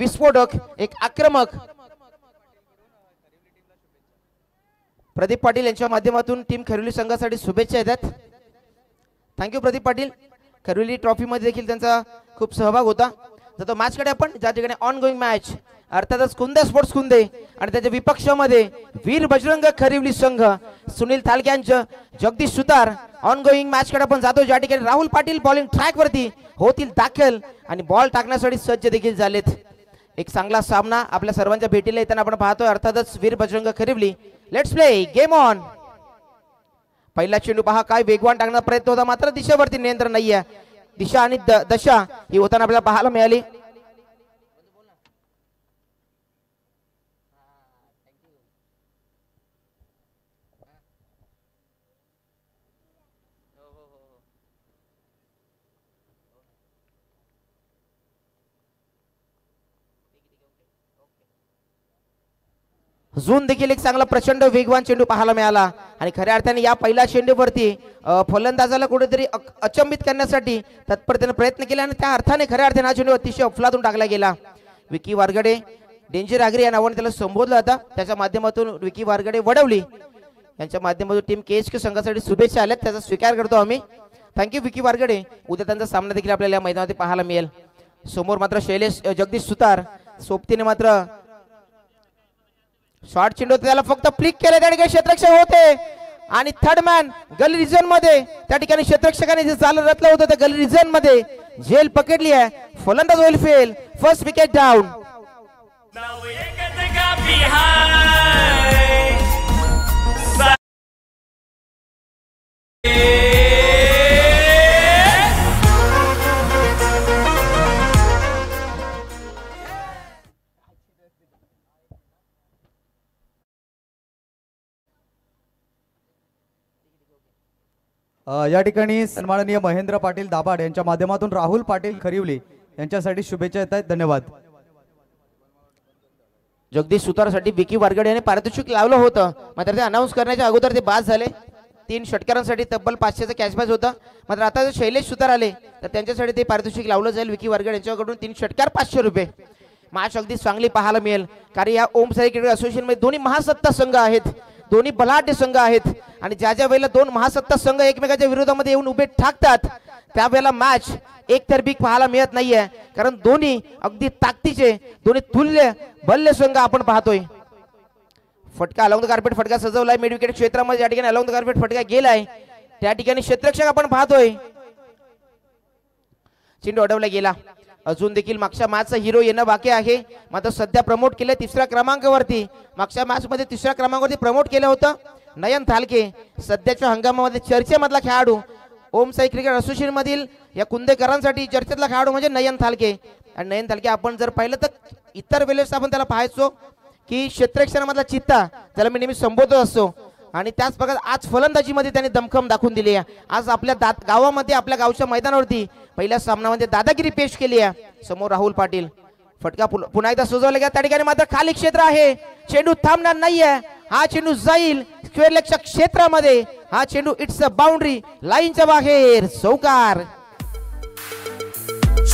विस्फोटक, एक आक्रमक प्रदीप पाटील यांच्या माध्यमातून टीम खरिवली संघासाठी शुभेच्छा येतात. थँक्यू प्रदीप पाटील. खरिवली ट्रॉफी मध्ये देखील त्यांचा खूप सहभाग होता. जातो मॅच कडे आपण, ज्या ठिकाणी ऑन गोईंग मॅच अर्थातच कुंदे स्पोर्ट्स कुंदे आणि त्याच्या विपक्षामध्ये वीर बजरंग खरिवली संघ सुनील थालक्यांचं जगदीश सुतार. ऑन गोईंग मॅच कडे आपण जातो, ज्या ठिकाणी राहुल पाटील बॉलिंग ट्रॅक वरती होतील दाखल आणि बॉल टाकण्यासाठी सज्ज देखील झालेत. एक चांगला सामना आपल्या सर्वांच्या भेटीला येताना आपण पाहतोय. अर्थातच Veer Bajrang Kharivali. Let's play game on. पहिला चेंडू पहा, काय वेगवान टाकण्याचा प्रयत्न होता, मात्र दिशेवरती नियंत्रण नाहीये. दिशा आणि दशा ही होताना आपल्याला पाहायला मिळाली. झून देखील एक चांगला प्रचंड वेगवान चेंडू पाहायला मिळाला आणि खऱ्या अर्थाने या पहिल्या चेंडूवरती फलंदाजाला कुठेतरी अचंबित करण्यासाठी तत्परतेने प्रयत्न केला आणि त्या अर्थाने खऱ्या अर्थाने हा चेंडू अतिशय अफलातून टाकला गेला. विकी वारगडे डेंजर आगरी या नावाने त्याला संबोधलं जातं. त्याच्या माध्यमातून विकी वारगडे वडवली यांच्या माध्यमातून टीम केएचके संघासाठी शुभेच्छा आल्यात, त्याचा स्वीकार करतो आम्ही. थँक्यू विकी वारगडे. उद्या त्यांचा सामना देखील आपल्याला या मैदानामध्ये पाहायला मिळेल. समोर मात्र शैलेश जगदीश सुतार, सोबतीने मात्र शॉर्ट चेंडू त्याला फक्त फ्लिक केले, त्या ठिकाणी क्षेत्ररक्षक होते आणि थर्ड मॅन गली रिजन मध्ये त्या ठिकाणी क्षेत्ररक्षकाने जे चाल रचलं होतं त्या गली रिजन मध्ये झेल पकडली आहे. फलंदाज होईल फेल. First wicket down. या ठिकाणी सन्माननीय महेंद्र पाटील दाभाड यांच्या माध्यमातून राहुल पाटील खरिवली यांच्यासाठी शुभेच्छा येत आहेत. धन्यवाद. जगदीश सुतारसाठी विकी वारगडे यांनी पारितोषिक लावलं होतं, मात्र ते अनाऊन्स करण्याच्या अगोदर ते बाद झाले. 3 षटकारांसाठी तब्बल 500चं कॅशबॅक होतं. मात्र आता जर शैलेश सुतार आले तर त्यांच्यासाठी ते पारितोषिक लावलं जाईल विकी वारगडे यांच्याकडून. 3 षटकार 500 रुपये. मॅच अगदी चांगली पाहायला मिळेल, कारण या ओम साई क्रिकेट असोसिएशन मध्ये दोन्ही महासत्ता संघ आहेत, दोन्ही बलाढ्य संघ आहेत आणि ज्या ज्या वेळेला दोन महासत्ता संघ एकमेकांच्या विरोधामध्ये येऊन उभे ठाकतात त्यावेळेला मॅच एकतर्फी पाहायला मिळत नाहीये, कारण दोन्ही अगदी ताकदीचे, दोन्ही तुल्य बल्ले संघ आपण पाहतोय. फटका अलॉंग द कार्पेट फटका सजवलाय मिड विकेट क्षेत्रामध्ये. या ठिकाणी अलॉंग द कार्पेट फटका गेलाय. त्या ठिकाणी क्षेत्ररक्षक आपण पाहतोय. चेंडू अडवला गेला. अजून देखील मागच्या मॅचचा हिरो येणं बाकी आहे, मात्र सध्या प्रमोट केले 3ऱ्या क्रमांकावरती. मागच्या मॅच मध्ये 3ऱ्या क्रमांकावरती प्रमोट केलं होतं नयन थालके. सध्याच्या हंगामामध्ये चर्चेमधला खेळाडू ओम साई क्रिकेट असोसिएशन मधील या कुंदेकरांसाठी चर्चेतला खेळाडू म्हणजे नयन थालके. आणि नयन थालके आपण जर पाहिलं तर इतर वेळेस आपण त्याला पाहायचो की क्षेत्ररक्षणामधला चित्ता त्याला मी नेहमी संबोधत असतो आणि त्याच प्रकारे आज फलंदाजीमध्ये त्यांनी दमखम दाखवून दिली आहे. आज आपल्या गावामध्ये आपल्या गावच्या मैदानावरती पहिल्या सामन्यामध्ये दादागिरी पेश केली आहे. समोर राहुल पाटील. फटका पुन्हा एकदा सुजवला गेला. त्या ठिकाणी मात्र खाली क्षेत्र आहे, चेंडू थांबणार नाहीये. हा चेंडू जाईल स्क्वेअर लेगच्या क्षेत्रामध्ये. हा चेंडू इट्स अ बाउंड्री लाईनच्या बाहेर. चौकार.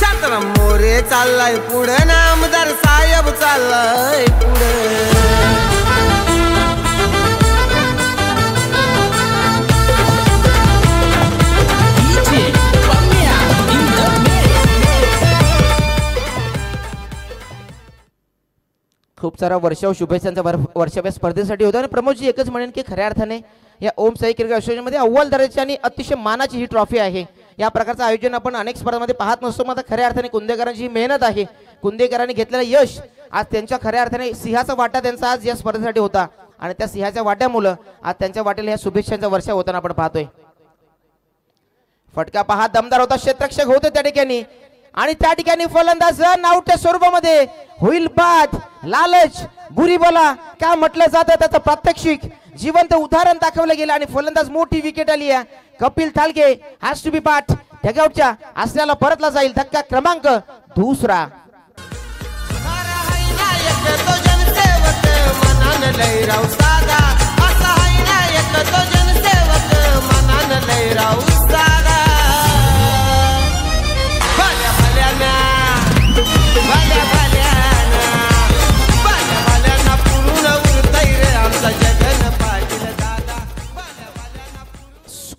शांतराम मोरे चाललाय पुढे, नामदार साहेब चाललाय पुढे. खूप सारा वर्षाव शुभेच्छांचा वर्षाव्या स्पर्धेसाठी होता आणि प्रमोदजी एकच म्हणेन की खऱ्या अर्थाने या ओम साई क्रिकेट असोसिएशन मध्ये अव्वल दर्जाची आणि अतिशय मानाची ही ट्रॉफी आहे. या प्रकारचं आयोजन आपण अनेक स्पर्धांमध्ये पाहत नसतो, मात्र खऱ्या अर्थाने कुंदेकरांची ही मेहनत आहे. कुंदेकरांनी घेतलेलं यश आज त्यांच्या खऱ्या अर्थाने सिंहाचा वाटा त्यांचा आज या स्पर्धेसाठी होता आणि त्या सिंहाच्या वाट्यामुळे आज त्यांच्या वाट्याला या शुभेच्छांचा वर्षाव होताना आपण पाहतोय. फटका पहा दमदार होता, क्षेत्ररक्षक होते त्या ठिकाणी आणि त्या ठिकाणी फलंदाज नावट्या स्वरूपामध्ये होईल बाद. लालच बुरी बोला काय म्हटलं जातं त्याचं प्रात्यक्षिक जिवंत उदाहरण दाखवलं गेलं आणि फलंदाज मोठी विकेट आली आहे. कपिल थालके हॅज टू बी पाठ ढगावच्या असल्याला परतला जाईल. धक्का क्रमांक 2.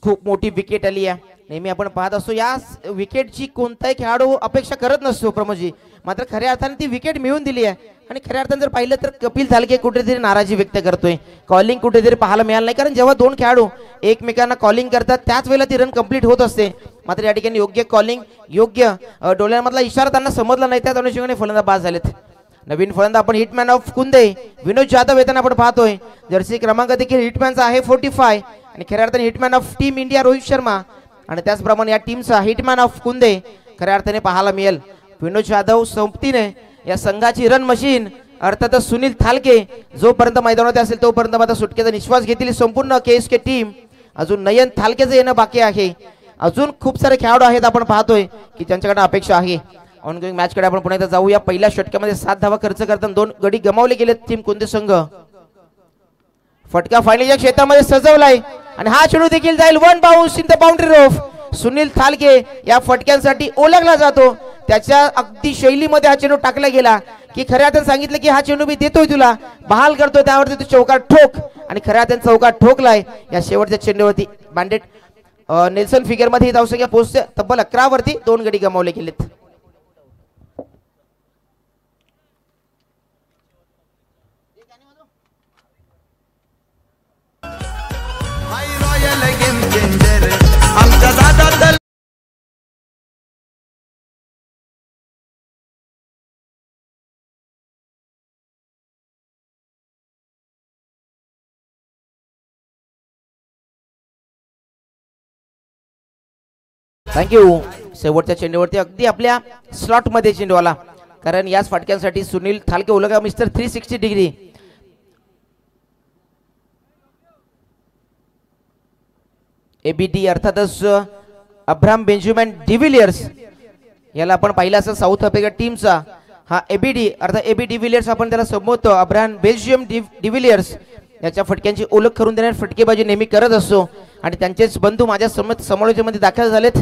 खूप मोठी विकेट आली आहे. नेहमी आपण पाहत असतो या विकेटची कोणताही खेळाडू अपेक्षा करत नसतो प्रमोदजी, मात्र खऱ्या अर्थाने ती विकेट मिळवून दिली आहे. आणि खऱ्या अर्थाने जर पाहिलं तर कपिल थालके कुठेतरी नाराजी व्यक्त करतोय, कॉलिंग कुठेतरी पाहायला मिळालं नाही. कारण जेव्हा दोन खेळाडू एकमेकांना कॉलिंग करतात त्याच वेळेला ती रन कंप्लीट होत असते. मात्र या ठिकाणी योग्य कॉलिंग, योग्य डोळ्यांमधला इशारा त्यांना समजला नाही, त्याच अनुषंगाने फलंदाज बाद झालेत. नवीन फलंदाज आपण हिटमॅन ऑफ कुंदे विनोद जाधव येताना आपण पाहतोय. जर्सी क्रमांक देखील हिटमॅनचा आहे 45 आणि खऱ्या अर्थाने hitman of team India Rohit Sharma आणि त्याचप्रमाणे या टीमचा हिटमॅन ऑफ कुंदे खऱ्या अर्थाने पाहायला मिळेल विनोद जाधव. सोबतीने या संघाची रन मशीन अर्थातच सुनील थालके जोपर्यंत मैदानात असेल तोपर्यंत मात्र सुटकेचा निश्वास घेतली संपूर्ण केएसके टीम. अजून नयन थालकेचं येणं बाकी आहे. अजून खूप सारे खेळाडू आहेत आपण पाहतोय की त्यांच्याकडे अपेक्षा आहे. ऑनगोईंग मॅच कडे आपण पुन्हा एकदा जाऊया. पहिल्या षटकामध्ये 7 धावा खर्च करताना 2 गडी गमावले गेले टीम कुंदे संघ. फटका फायनलच्या क्षेत्रामध्ये सजवलाय आणि हा चेंडू देखील जाईल one bounce in the boundary rope. Sunil Thalke या फटक्यांसाठी ओळखला जातो. त्याच्या अगदी शैलीमध्ये हा चेंडू टाकला गेला की खऱ्या अर्थाने सांगितलं की हा चेंडू मी देतोय तुला, बहाल करतोय, त्यावरती तू चौकार ठोक आणि खऱ्या अर्थाने चौकार ठोकलाय. या शेवटच्या चेंडूवरती बँडेट नेल्सन फिगर मध्ये जाऊ सगळ्या पोहोचते. तब्बल 11 वरती 2 गडी गमावले गेलेत. हाय रॉयल गेम चेंजर आमच्या दादा. थँक्यू. शेवटच्या चेंडूवरती अगदी आपल्या स्लॉट मध्ये चेंडू आला, कारण याच फटक्यांसाठी सुनील थालके ओळखा मिस्टर 360 डिग्री. एबीडी अर्थातच अब्राहम बेंजामिन डिव्हिलियर्स याला आपण पाहिलं असं साऊथ आफ्रिका टीमचा हा एबीडी अर्थात एबी डिव्हिलियर्स आपण त्याला संबोधतो. अब्राहम बेल्जियम डिव्हिलियर्स याच्या फटक्यांची ओळख करून देण्यात फटकेबाजी नेहमी करत असतो आणि त्यांचेच बंधू माझ्या समालोचनेमध्ये दाखल झालेत.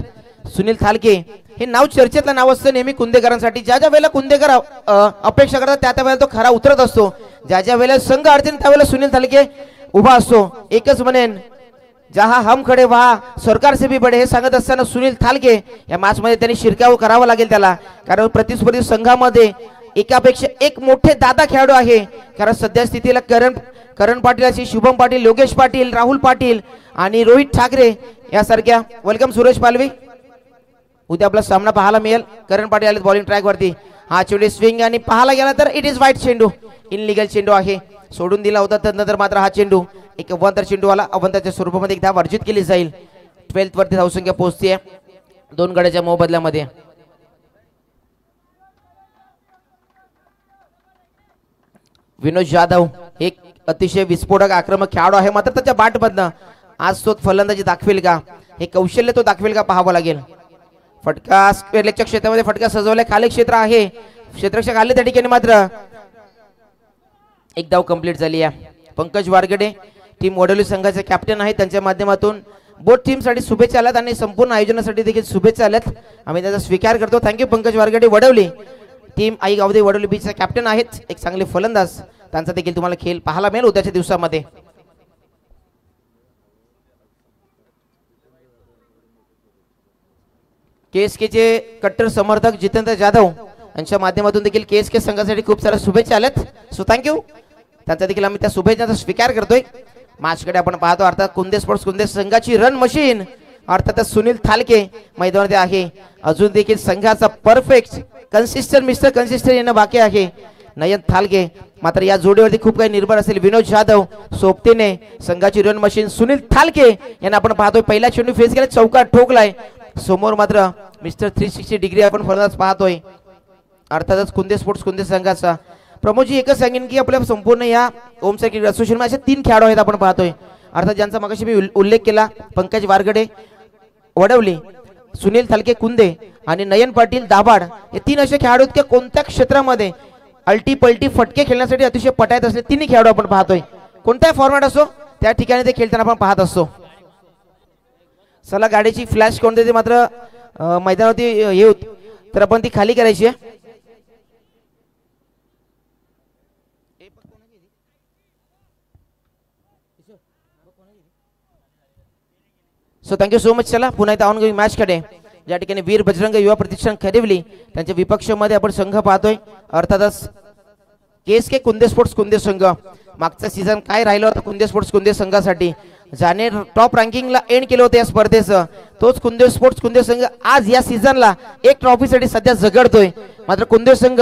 सुनील थालके हे नाव चर्चेतलं नाव असतं नेहमी कुंदेकरांसाठी. ज्या ज्या वेळेला कुंदेकर अपेक्षा करतात त्या वेळेला तो खरा उतरत असतो. ज्या ज्या वेळेला संघ अडचणी त्यावेळेला सुनील थालके उभा असतो. एकच म्हणेन जहा हम खडे वहा सरकार से भी बडे हे सांगत असताना सुनील थालके या मॅच मध्ये त्यांनी शिरकाव करावा लागेल त्याला, कारण प्रतिस्पर्धी संघामध्ये एकापेक्षा एक मोठे दादा खेळाडू आहे. कारण सध्या स्थितीला करण पाटील अशी शुभम पाटील, योगेश पाटील, राहुल पाटील आणि रोहित ठाकरे यासारख्या. वेलकम सुरेश पालवी. उद्या आपला सामना पाहायला मिळेल. करण पाटील आले बॉलिंग ट्रॅक वरती. हा चेंडू स्विंग आणि पाहायला गेला तर इट इज वाईट चेंडू, इनलिगल चेंडू आहे. सोडून दिला होता त्यानंतर मात्र हा चेंडू एक अवंतर चेंडू आला. अवंताच्या स्वरूपामध्ये एक धाव अर्जित केली जाईल. 12th वरती धावसंख्या पोहोचते 2 गड्याच्या मोबदल्यामध्ये. विनोद जाधव एक अतिशय विस्फोटक आक्रमक खेळाडू आहे, मात्र त्याच्या बॅटमधनं आज तो फलंदाजी दाखवेल का, हे कौशल्य तो दाखवेल का पाहावं लागेल. फटका स्क्वेअर लेगच्या क्षेत्रामध्ये फटका सजवलाय. खाली क्षेत्र आहे, क्षेत्ररक्षक आले त्या ठिकाणी मात्र एक धाव कंप्लीट झाली आहे. पंकज वारगडे टीम वडोली संघाचे कॅप्टन आहे. त्यांच्या माध्यमातून बोथ टीम साठी शुभेच्छा आल्यात आणि संपूर्ण आयोजनासाठी देखील शुभेच्छा आल्यात. आम्ही त्याचा स्वीकार करतो. थँक्यू पंकज वारगडे. वडवली टीम आई गावदे वडोली बीचचे कॅप्टन आहेत, एक चांगले फलंदाज. त्यांचा देखील तुम्हाला खेळ पाहायला मिळेल उद्याच्या दिवसामध्ये. केएसकेचे कट्टर समर्थक जितेंद्र जाधव यांच्या माध्यमातून देखील केएसके संघासाठी खूप साऱ्या शुभेच्छा आल्यात. So thank you. त्यांचा देखील आम्ही त्या शुभेच्छांचा स्वीकार करतोय. मॅचकडे आपण पाहतो. अर्थात कुंदे स्पोर्ट्स कुंदे संघाची रन मशीन अर्थातच सुनील थालके मैदानामध्ये आहे. अजून देखील संघाचा परफेक्ट कन्सिस्टंट मिस्टर कन्सिस्टंट येणं बाकी आहे नयन थालके. मात्र या जोडीवरती खूप काही निर्भर असेल. विनोद जाधव सोबतीने संघाची रन मशीन सुनील थालके यांना आपण पाहतोय. पहिला चेंडू फेस केला, चौकार ठोकलाय. समोर मात्र मिस्टर 360 डिग्री आपण फलंदाज पाहतोय अर्थातच कुंदे स्पोर्ट्स कुंदे संघाचा. प्रमोदजी एकच सांगेन की आपल्या संपूर्ण या ओम क्रिकेट असोसिएशन असे 3 खेळाडू आहेत आपण पाहतोय. अर्थात ज्यांचा मगाशी मी उल्लेख केला, पंकज वारगडे वडवली, सुनील थालके कुंदे आणि नयन पाटील दाभाड, हे 3 असे खेळाडू आहेत की कोणत्या क्षेत्रामध्ये अल्टी पलटी फटके खेळण्यासाठी अतिशय पटायत असले 3 खेळाडू आपण पाहतोय. कोणताही फॉर्मॅट असो त्या ठिकाणी ते खेळताना आपण पाहत असतो. चला गाडीची फ्लॅश कोणते ते मात्र मैदानावरती हे होत तर आपण ती खाली करायची आहे. So thank you so much. चला पुन्हा एकदा ऑनगोईंग मॅच कडे ज्या ठिकाणी वीर बजरंग युवा प्रतिष्ठान खरिवली त्यांच्या विपक्षामध्ये आपण संघ पाहतोय. अर्थातच KSK कुंदे स्पोर्ट्स कुंदे संघ. मागचा सीझन काय राहिलं होतं कुंदे स्पोर्ट्स कुंदे संघासाठी, ज्याने टॉप रँकिंगला एंड केलं होतं या स्पर्धेचं, तोच कुंदे स्पोर्ट्स कुंदे संघ आज या सीझनला एक ट्रॉफीसाठी सध्या झगडतोय. मात्र कुंदे संघ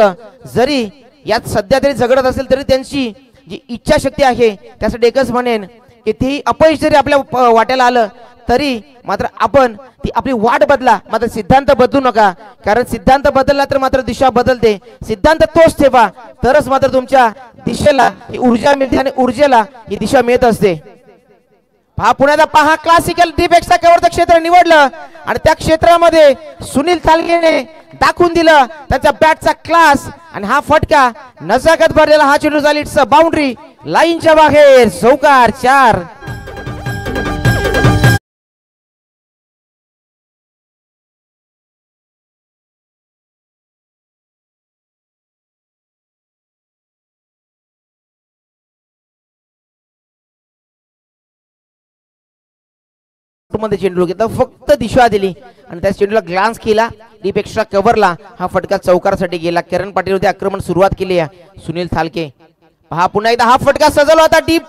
जरी यात सध्या तरी झगडत असेल तरी त्यांची जी इच्छाशक्ती आहे त्यासाठी एकच म्हणेन की ती अपयश जरी आपल्या वाट्याला आलं तरी मात्र आपण ती आपली वाट बदला, मात्र सिद्धांत बदलू नका. कारण सिद्धांत बदलला तर मात्र दिशा बदलते. सिद्धांत तोच ठेवा तरच मात्र तुमच्या दिशेला ही ऊर्जा मिळते आणि ऊर्जेला ही दिशा मिळत असते. पहा पुण्याचा पहा क्लासिकल डीपेक्सचा कव्हरचं क्षेत्र निवडलं आणि त्या क्षेत्रामध्ये सुनील थालकेने दाखवून दिलं त्याच्या बॅटचा क्लास आणि हा फटका नजाकत भरलेला हा चेंडू झाली इट्स बाउंड्री लाईनच्या बाहेर. चौकार 4. मध्ये चेंडू घेतला, फक्त दिशा दिली आणि त्या चेंडूला ग्लान्स केला, डीप एक्स्ट्रा कव्हरला हा फटका चौकारासाठी गेला. किरण पाटील होते आक्रमण सुरुवात केली आहे सुनील थालके. पहा पुन्हा एकदा हा फटका सजवला होता डीप,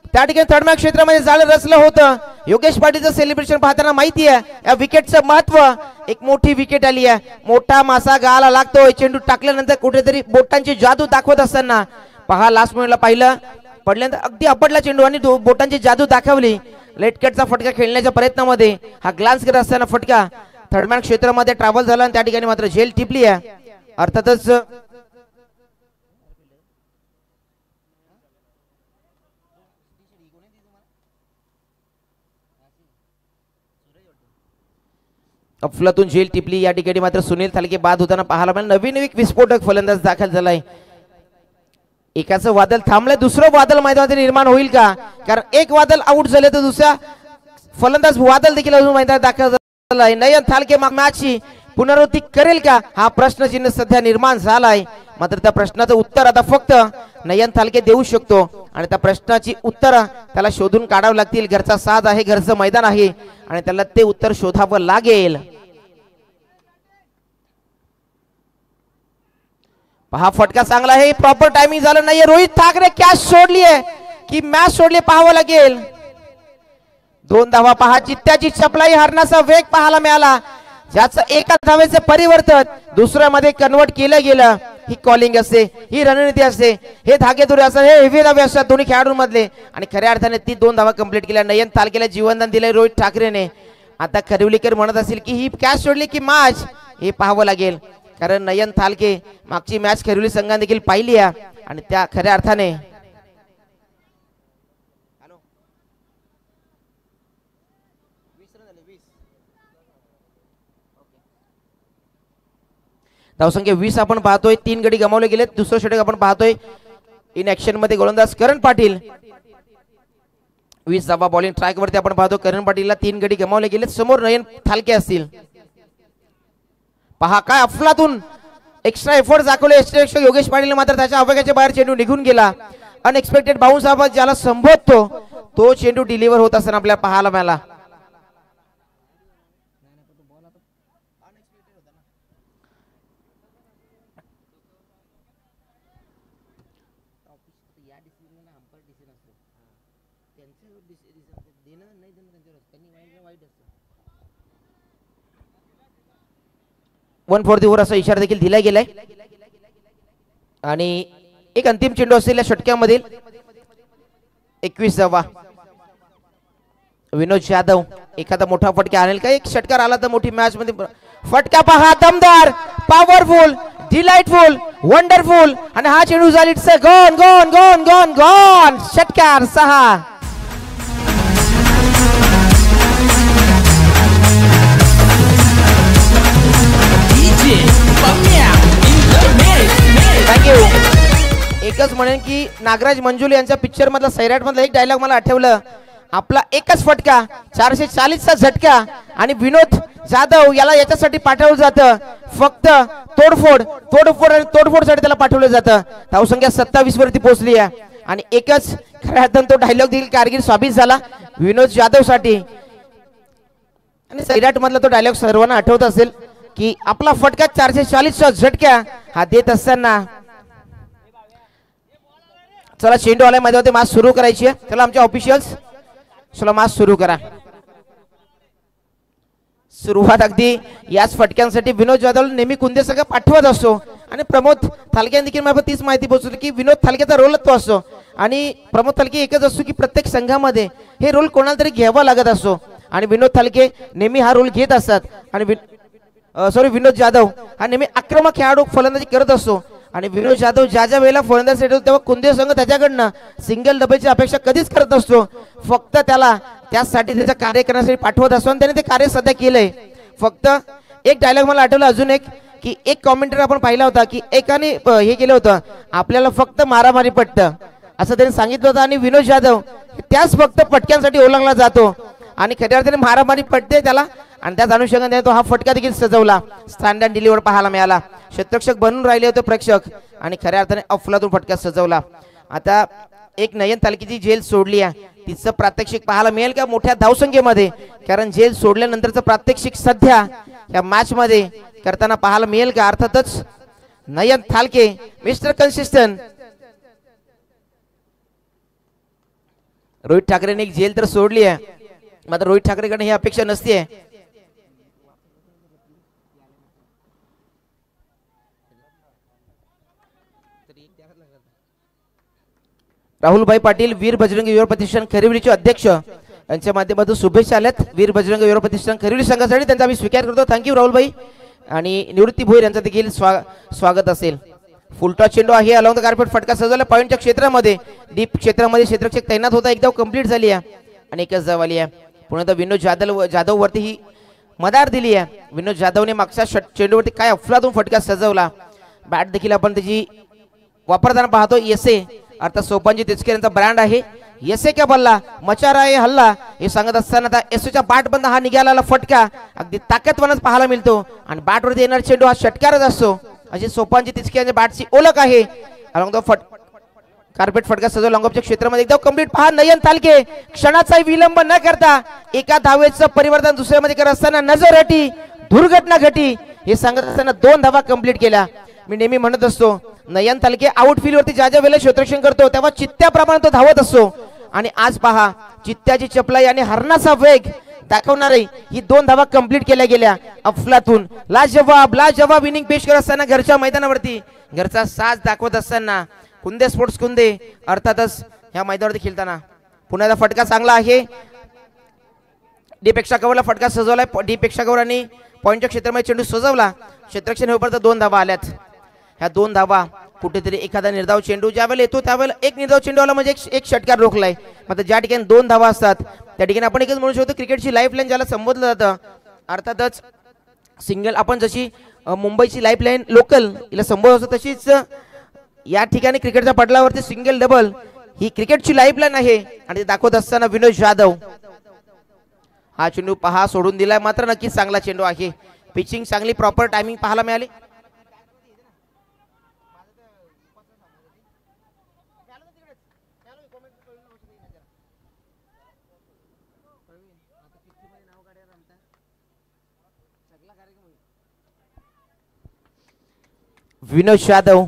त्या ठिकाणी थर्ड मॅच क्षेत्रामध्ये जाळं रचलं होतं. योगेश पाटीलचं सेलिब्रेशन पाहताना माहिती आहे या विकेटचं महत्व. एक मोठी विकेट आली आहे, मोठा मासा गाला लागतोय. चेंडू टाकल्यानंतर कुठेतरी बोटांची जादू दाखवत असताना पहा लास्ट मिनिटला पाहिलं पडल्यानंतर अगदी आपटला चेंडू आणि बोटांची जादू दाखवली. लेटकटचा फटका खेळण्याच्या प्रयत्नामध्ये हा ग्लान्स करत असताना फटका थर्ड मॅन क्षेत्रामध्ये ट्रॅव्हल झाला आणि त्या ठिकाणी मात्र झेल टिपली आहे. अर्थातच अफलातून झेल टिपली. या ठिकाणी मात्र सुनील थालके बाद होताना पाहायला मिळाला. नवीन एक विस्फोटक फलंदाज दाखल झालाय. एकाचं वादळ थांबलंय, दुसरं वादळ मैदानात निर्माण होईल का? कारण एक वादळ आउट झाले तर दुसरा फलंदाज वादळ देखील अजून मैदानात दाखल झालाय. नयन थालके मॅचची पुनरावृत्ती करेल का हा प्रश्नचिन्ह सध्या निर्माण झालाय. मात्र त्या प्रश्नाचं उत्तर आता फक्त नयन थालके देऊ शकतो आणि त्या प्रश्नाची उत्तर त्याला शोधून काढावं लागतील. घरचा साज आहे, घरचं मैदान आहे आणि त्याला ते उत्तर शोधावं लागेल. हा फटका चांगला आहे, प्रॉपर टायमिंग झालं नाहीये. रोहित ठाकरे कॅच सोडली आहे की मॅच सोडली पाहावं लागेल. 2 धावा पहा, चित्त्याची चपलाई हरण्याचा वेग पाहायला मिळाला, ज्याचं एका धावेचं परिवर्तन दुसऱ्यामध्ये कन्वर्ट केलं गेलं. ही कॉलिंग असते, ही रणनीती असते, हे धागेदुरे असतात, हे हेवी धावे असतात दोन्ही खेळाडूंमधले आणि खऱ्या अर्थाने ती 2 धावा कंप्लीट केल्या. नयन थालकेला जीवनदान दिलंय रोहित ठाकरेने. आता खरिवलीकर म्हणत असतील की ही कॅच सोडली की मॅच, हे पाहावं लागेल. कारण नयन थालके मागची मॅच खरिवली संघाने देखील पाहिली आहे आणि त्या खऱ्या अर्थाने धावसंख्या 20 आपण पाहतोय. 3 गडी गमावले गेलेत. दुसरं षटक आपण पाहतोय इन ऍक्शन मध्ये गोलंदाज करण पाटील. 20 धावा बॉलिंग ट्रॅक वरती आपण पाहतो. करण पाटीलला 3 गडी गमावले गेलेत. समोर नयन थालके असतील. पहा काय अफलातून एक्स्ट्रा एफर्ट दाखवले योगेश पाटील, मात्र त्याच्या अवघ्याच्या बाहेर चेंडू निघून गेला. अनएक्सपेक्टेड बाउन्स आपण ज्याला संबोधतो तो चेंडू डिलिव्हर होत असताना आपल्याला पाहायला मिळाला. वन फॉर दी ओव्हर असा इशारा देखील दिला गेलाय आणि एक अंतिम चेंडू असलेल्या षटक्यामधील 21 धावा. विनोद जाधव एखादा मोठा फटका आणेल का? एक षटकार आला तर मोठी मॅच मध्ये फटका पहा, दमदार, पॉवरफुल, डिलाइटफुल, वंडरफुल आणि हा चेंडू झाला it's gone gone gone gone gone. षटकार 6. थँक्यू. एकच म्हणेन की नागराज मंजुले यांच्या पिक्चर मधला सैराट मधला एक डायलॉग मला आठवलं. आपला एकच फटका 440चा झटका आणि विनोद जाधव याला याच्यासाठी पाठवलं जातं, फक्त तोडफोड तोडफोड आणि तोडफोडसाठी त्याला पाठवलं जातं. धावसंख्या 27 वरती पोहोचली आहे आणि एकच खऱ्या अर्थाने तो डायलॉग देखील कारगिल साबित झाला विनोद जाधव साठी. आणि विराट मधला तो डायलॉग सर्वांना आठवत असेल की आपला फटका 440च्या झटक्या हा देत असताना चला चेंडू आलाय मध्ये मॅच सुरू करायची आहे. चला आमच्या ऑफिशियल्स चला मॅच सुरू करा. सुरुवात अगदी याच फटक्यांसाठी विनोद जाधव नेहमी कुंदे संघ पाठवत असतो आणि प्रमोद थालके देखील मला तीच माहिती पोहोचली की विनोद थालकेचा रोल तो असतो आणि प्रमोद थालके एकच असतो की प्रत्येक संघामध्ये हे रोल कोणाला तरी घ्यावा लागत असतो आणि विनोद थालके नेहमी हा रोल घेत असतात आणि विनोद जाधव हा नेहमी आक्रमक खेळाडू फलंदाजी करत असतो आणि विनोद जाधव ज्या ज्या वेळेला फलंदाजी येतो तेव्हा कुंदे संघ त्याच्याकडनं सिंगल डबेची अपेक्षा कधीच करत असतो. फक्त त्याला त्यासाठी त्याचं कार्य करण्यासाठी पाठवत असतो आणि त्याने ते कार्य सध्या केलंय. फक्त एक डायलॉग मला आठवला अजून एक की एक कॉमेंटर आपण पाहिला होता की एकाने हे केलं होतं आपल्याला फक्त मारामारी पटतं असं त्यांनी सांगितलं होतं आणि विनोद जाधव त्याच फक्त पटक्यांसाठी ओळखला जातो आणि खऱ्या अर्थाने मारामारी पटते त्याला आणि त्याच अनुषंगाने तो हा फटका देखील सजवला. स्टँड डिलिव्हर पाहायला मिळाला. क्षेत्ररक्षक बनून राहिले होते प्रेक्षक आणि खऱ्या अर्थाने अफलातून फटका सजवला. आता एक नयन तालकीची जेल सोडली आहे तिचं प्रात्यक्षिक पाहायला मिळेल का मोठ्या धावसंख्येमध्ये कारण जेल सोडल्यानंतरचं प्रात्यक्षिक सध्या या मॅच मध्ये करताना पाहायला मिळेल का. अर्थातच नयन थालके मिस्टर कन्सिस्टंट. रोहित ठाकरेने एक जेल तर सोडली आहे मात्र रोहित ठाकरेकडे ही अपेक्षा नसते. राहुलभाई पाटील वीर बजरंग युवा प्रतिष्ठान खरिवलीचे अध्यक्ष यांच्या माध्यमातून शुभेच्छा आल्यात वीर बजरंग युवा प्रतिष्ठान खरिवली संघासाठी त्यांचा आम्ही स्वीकार करतो. थँक्यू राहुलभाई आणि निवृत्ती भोईर यांचा देखील स्वागत असेल. फुलटॉस चेंडू आहे अलॉंग द कार्पेट फटका सजवला पॉईंटच्या क्षेत्रामध्ये डीप क्षेत्रामध्ये क्षेत्ररक्षक तैनात होता एकदा कंप्लीट झाली आहे आणि एकच धाव आली आहे. पुन्हा विनोद जाधव वरती ही मदार दिली आहे. विनोद जाधवने मागच्या चेंडूवरती काय अफलातून फटका सजवला. बॅट देखील आपण त्याची वापरताना पाहतो एसए अर्थात सोपानजी तिचकर यांचा ब्रँड आहे. एसए क्या बल्ला मचा रहा है हल्ला हे सांगत असताना आता एसएच्या बॅट बंद हा निघालेला फटका अगदी ताकदवानच पाहायला मिळतो आणि बॅटवरती येणार चेंडू हा षटकारच असतो अशी सोपानजी तिचकर यांच्या बॅटची ओळख आहे. अलॉंग द कार्पेट फटका सजव लॉंगॉपच्या क्षेत्रामध्ये एकदम कंप्लीट पहा नयन तालके क्षणाचा विलंब न करता एका धावेचं परिवर्तन दुसऱ्यामध्ये करत असताना नजर हटी दुर्घटना घटी हे सांगत असताना 2 धावा कंप्लीट केल्या. मी नेहमी म्हणत असतो नयन तालके आउटफील्ड वरती ज्या ज्या वेळेला क्षेत्ररक्षण करतो तेव्हा चित्त्याप्रमाणे तो धावत असतो आणि आज पहा चित्त्याची चपलाई आणि हरणाचा वेग दाखवणारे ही 2 धावा कंप्लीट केल्या गेल्या. अफलातून लाजवाब इनिंग पेश करत असताना घरच्या मैदानावरती घरचा साज दाखवत असताना कुंदे स्पोर्ट्स कुंदे अर्थातच ह्या मैदानावरती खेळताना पुण्याचा फटका चांगला आहे. डीपेक्षा कव्हरला फटका सजवलाय. डीपेक्षा कव्हर आणि पॉईंटच्या क्षेत्रामध्ये चेंडू सजवला. क्षेत्ररक्षण होईपर्यंत 2 धावा आल्यात. ह्या 2 धावा कुठेतरी एखादा निर्धाव चेंडू ज्यावेळेला येतो त्यावेळेला एक निर्धाव चेंडू आला म्हणजे एक षटकार रोखलाय. मात्र ज्या ठिकाणी 2 धावा असतात त्या ठिकाणी आपण एकच म्हणू शकतो क्रिकेटची लाईफलाईन ज्याला संबोधलं जातं. अर्थातच सिंगल आपण जशी मुंबईची लाईफलाईन लोकल हिला संबोधत असतो तशीच या ठिकाणी क्रिकेटच्या पटलावरती सिंगल डबल ही क्रिकेटची लाईफलाईन आहे आणि ते दाखवत असताना विनोद जाधव हा चेंडू पहा सोडून दिलाय मात्र नक्कीच चांगला चेंडू आहे. पिचिंग चांगली प्रॉपर टायमिंग पाहायला मिळाली. विनोद जाधव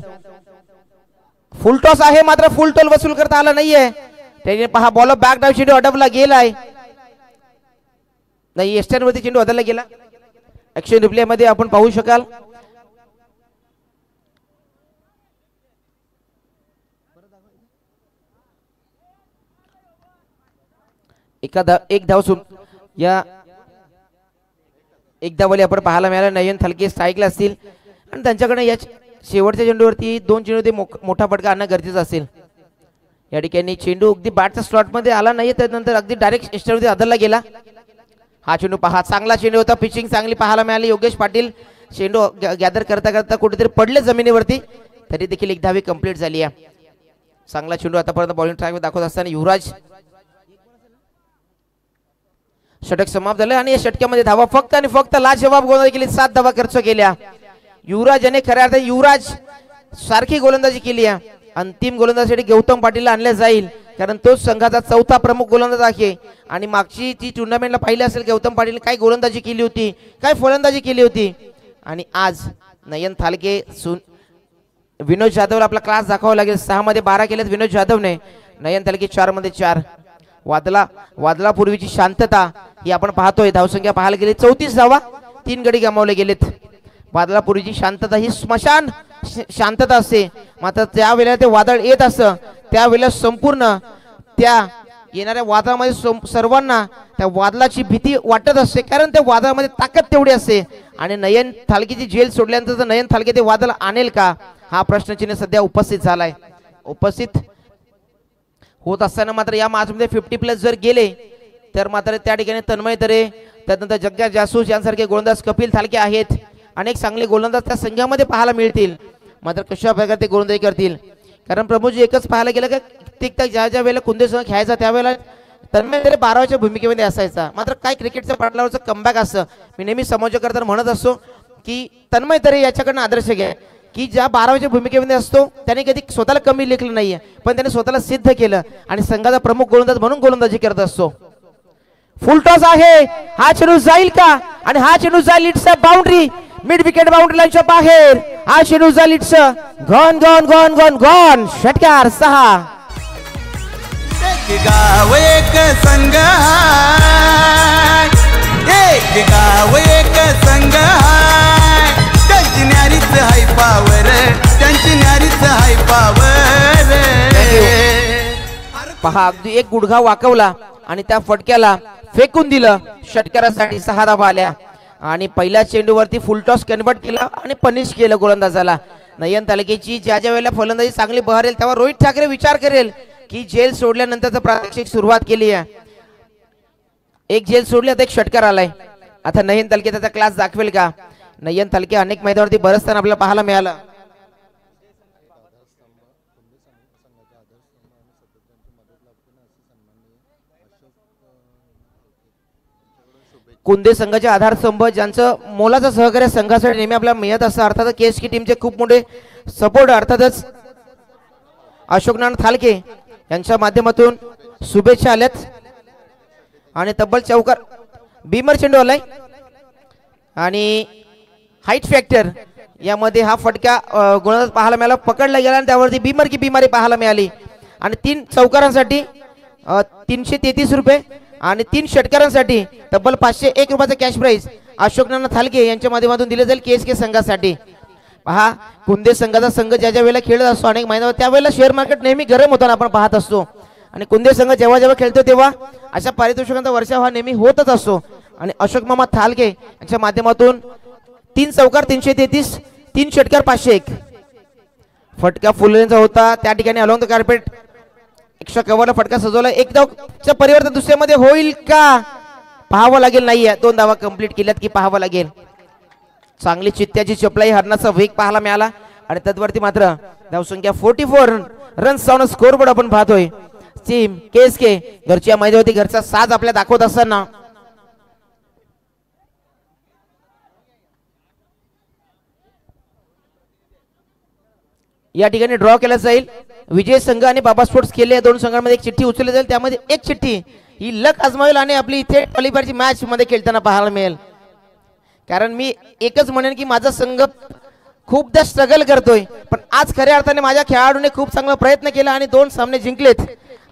फुल टॉस आहे मात्र फुल टॉल वसूल करता आला नाहीये. त्याने पहा बॉल बॅक डाऊन चेंडू अडवला गेलाय नाही एस्टर्न वरती चेंडू अडवला गेला. ऍक्शन रिप्ले मध्ये आपण पाहू शकाल. एक धाव या एक धावली आपण पाहायला मिळाला. नयन थालके स्ट्राईकला असतील आणि त्यांच्याकडे या शेवटच्या चेंडूवरती 2 चेंडू मोठा फटका आणणं गरजेचं असेल. या ठिकाणी चेंडू अगदी बॅटच्या स्लॉट मध्ये आला नाही त्यानंतर अगदी डायरेक्ट एस्टरवरती अदलला गेला. हा चेंडू पहा चांगला चेंडू होता. पिचिंग चांगली पाहायला मिळाली. योगेश पाटील चेंडू गॅदर करता करता कुठेतरी पडले जमिनीवरती तरी देखील एक धावी कंप्लीट झाली आहे. चांगला चेंडू आतापर्यंत बॉलिंग ट्रॅक दाखवत असताना युवराज षटक समाप्त झाले आणि या षटक्यामध्ये धावा फक्त आणि फक्त लाजवाब गोलंदाजी केली. 7 धावा खर्च केल्या. युवराज याने खऱ्या अर्थाने युवराज सारखी गोलंदाजी केली आहे. अंतिम गोलंदाजीसाठी गौतम पाटीलला आणले जाईल कारण तोच संघाचा चौथा प्रमुख गोलंदाज आहे आणि मागची ती टुर्नामेंटला पाहिली असेल गौतम पाटील काय गोलंदाजी केली होती, काय फलंदाजी केली होती. आणि आज नयन थालके विनोद जाधवला आपला क्लास दाखवावा लागेल. 6 मध्ये 12 केलेत विनोद जाधवने, नयन थालके 4 मध्ये 4. वादळापूर्वीची शांतता ही आपण पाहतोय. धावसंख्या पाहायला गेली 34 धावा, 3 गडी गमावले गेलेत. वादळापूर्वीची शांतता ही स्मशान शांतता असते, मात्र त्यावेळेला ते वादळ येत असतं त्यावेळेला संपूर्ण त्या येणाऱ्या वादळामध्ये सर्वांना त्या वादळाची भीती वाटत असते, कारण त्या वादळामध्ये ताकद तेवढी असते. आणि नयन थालकेची जेल सोडल्यानंतर नयन थालके ते वादळ आणेल का हा प्रश्नचिन्ह सध्या उपस्थित झालाय. उपस्थित होत असताना मात्र या मॅचमध्ये 50+ जर गेले तर मात्र त्या ठिकाणी तन्मय तरे, त्यानंतर जग्गा जासूस यांसारखे गोलंदाज, कपिल थालके आहेत, अनेक चांगले गोलंदाज त्या संघामध्ये पाहायला मिळतील. मात्र कशा प्रकारे ते गोलंदाजी करतील, कारण प्रभूजी एकच पाहायला गेलं का ज्या ज्या वेळेला कुंदे संघ खेळायचा त्यावेळेला तन्मय तरे 12व्याच्या भूमिकेमध्ये असायचा. मात्र काय क्रिकेटच्या पटलावरचं कमबॅक असतं. मी नेहमी समालोचक म्हणत असतो की तन्मय तरे याच्याकडनं आदर्श घ्या की ज्या 12व्याच्या भूमिकेमध्ये असतो त्याने कधी स्वतःला कमी लेखलं नाहीये, पण त्याने स्वतःला सिद्ध केलं आणि संघाचा प्रमुख गोलंदाज म्हणून गोलंदाजी करत असतो. फुल टॉस आहे, हा चेंडू जाईल का, आणि हा चेंडू जाईल, it's a boundary, mid wicket boundary लाईनच्या बाहेर हा चेंडू जाईल, it's gone gone gone gone gone. षटकार 6. एक गाव एक संघ हाय, एक गाव एक संघ हाय, त्यांची न्यारीच हाय पावर, त्यांची न्यारीच हाय पावर. पहा अगदी एक गुडघा वाकवला आणि त्या फटक्याला फेकून दिलं. षटकारासाठी 6 धावा आल्या आणि पहिल्या चेंडूवरती फुल टॉस कन्वर्ट केला आणि पनिश केलं गोलंदाजाला. नयन तालुक्याची ज्या ज्या वेळेला फलंदाजी चांगली बहरेल तेव्हा रोहित ठाकरे विचार करेल की जेल सोडल्यानंतरचं प्रात्यक्षिक सुरुवात केली आहे. एक जेल सोडली, आता एक षटकार आलाय. आता नयन तालुके त्याचा क्लास दाखवेल का. नयन तालुके अनेक मैदानावरती बरसताना आपल्याला पाहायला मिळालं. कुंदे संघाचे आधारस्तंभ ज्यांचं मोलाचं सहकार्य संघासाठी नेहमी आपल्याला मिळत असतं, अर्थातच केएसके टीमचे खूप मोठे सपोर्ट, अर्थातच अशोकनारायण थालके यांच्या माध्यमातून शुभेच्छा आल्यात. आणि तब्बल चौकार बीमर चेंडू आलाय आणि हाईट फॅक्टर यामध्ये हा फटका गोलंदाज पाहायला मिळाला, पकडला गेला आणि त्यावरती बीमर की बिमारी पाहायला मिळाली. आणि 3 चौकारांसाठी 333 रुपये आणि 3 षटकारांसाठी तब्बल 501 रुपयाचं कॅश प्राइज अशोकनारायण थालके यांच्या माध्यमातून दिले जाईल केएसके संघासाठी. पहा कुंदे संघाचा संघ ज्या ज्या वेळेला खेळत असतो अनेक महिन्यावर त्यावेळेला शेअर मार्केट नेहमी गरम होताना आपण पाहत असतो आणि कुंदे संघ जेव्हा जेव्हा खेळतो तेव्हा अशा पारितोषिकांचा वर्षाव हा नेहमी होतच असतो. आणि अशोक मामा थालके यांच्या माध्यमातून 3 चौकार 333, 3 षटकार 501. फटका फुलेंचा होता त्या ठिकाणी अलॉंग द कार्पेट एक्स्ट्रा कव्हरला फटका सजवला. एक धावच्या परिवर्तन दुसऱ्यामध्ये होईल का पाहावं लागेल. नाहीये 2 धावा कंप्लीट केल्यात की पाहावं लागेल. चांगली चित्त्याची चपलाई, हरणाचा वेग पाहायला मिळाला आणि तद्वरती मात्र धावसंख्या 44 रन्स ऑन स्कोरबोर्ड आपण पाहतोय. टीम केएसके घरच्या मैदानावरती घरचा साज आपल्या दाखवत असताना या ठिकाणी ड्रॉ केला जाईल. विजय संघ आणि बाबा स्पोर्ट्स केले या 2 संघांमध्ये एक चिठ्ठी उचलली जाईल, त्यामध्ये एक चिठ्ठी ही लक आजमावेल आणि आपली इथे क्वालिफायरची मॅच मध्ये खेळताना पाहायला मिळेल. कारण मी एकच म्हणेन की माझा संघ खूपदा स्ट्रगल करतोय, पण आज खऱ्या अर्थाने माझ्या खेळाडूने खूप चांगला प्रयत्न केला आणि 2 सामने जिंकलेत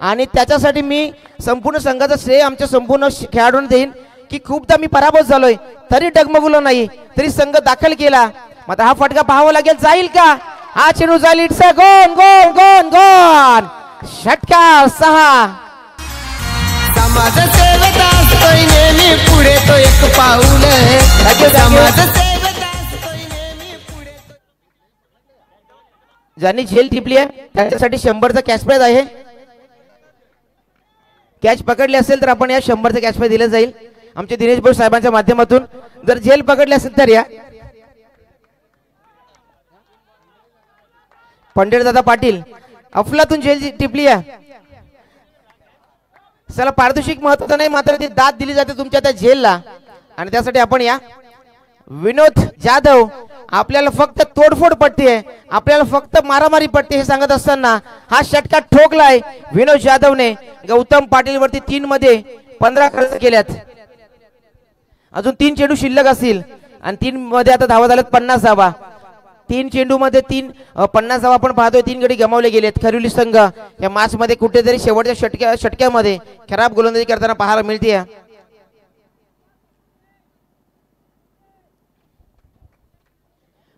आणि त्याच्यासाठी मी संपूर्ण संघाचा श्रेय आमच्या संपूर्ण खेळाडूंना देईन की खूपदा मी पराभूत झालोय तरी डगमगलो नाही, तरी संघ दाखल केला. मग हा फटका पाहावा लागेल, जाईल का हा चेंडू जाईल, इट्स अ गोन गोन गोन गोन. षटकार 6. समाज सेवक असतोय नेहमी पुढे तो एक पाऊल, समाज सेवक असतोय नेहमी पुढे. ज्यांनी झेल टिपली आहे त्याच्यासाठी 100चा कॅश प्राइज आहे. कॅच पकडली असेल तर आपण या 100चा कॅश प्राइज दिलं जाईल आमच्या दिनेश भाऊ साहेबांच्या माध्यमातून. जर झेल पकडली असेल तर या पंडितदादा पाटील अफलातून जेल टिपली आहे. चला पारितोषिक महत्वाचं नाही, मात्र ती दाद दिली जाते तुमच्या त्या जेलला आणि त्यासाठी आपण या विनोद जाधव आपल्याला फक्त तोडफोड पट्टी आहे, आपल्याला फक्त मारामारी पट्टी हे सांगत असताना हा षटका ठोकलाय विनोद जाधवने. गौतम पाटील वरती 3 मध्ये 15 खर्च केल्यात. अजून 3 चेंडू शिल्लक असतील आणि 3 मध्ये आता धावा झाल्यात 50 धावा. 3 चेंडू मध्ये 50 धावा आपण पाहतोय. 3 गडी गमावले गेलेत. खरिवली संघ या मॅच मध्ये कुठेतरी शेवटच्या षटक्यामध्ये खराब गोलंदाजी करताना पाहायला मिळते.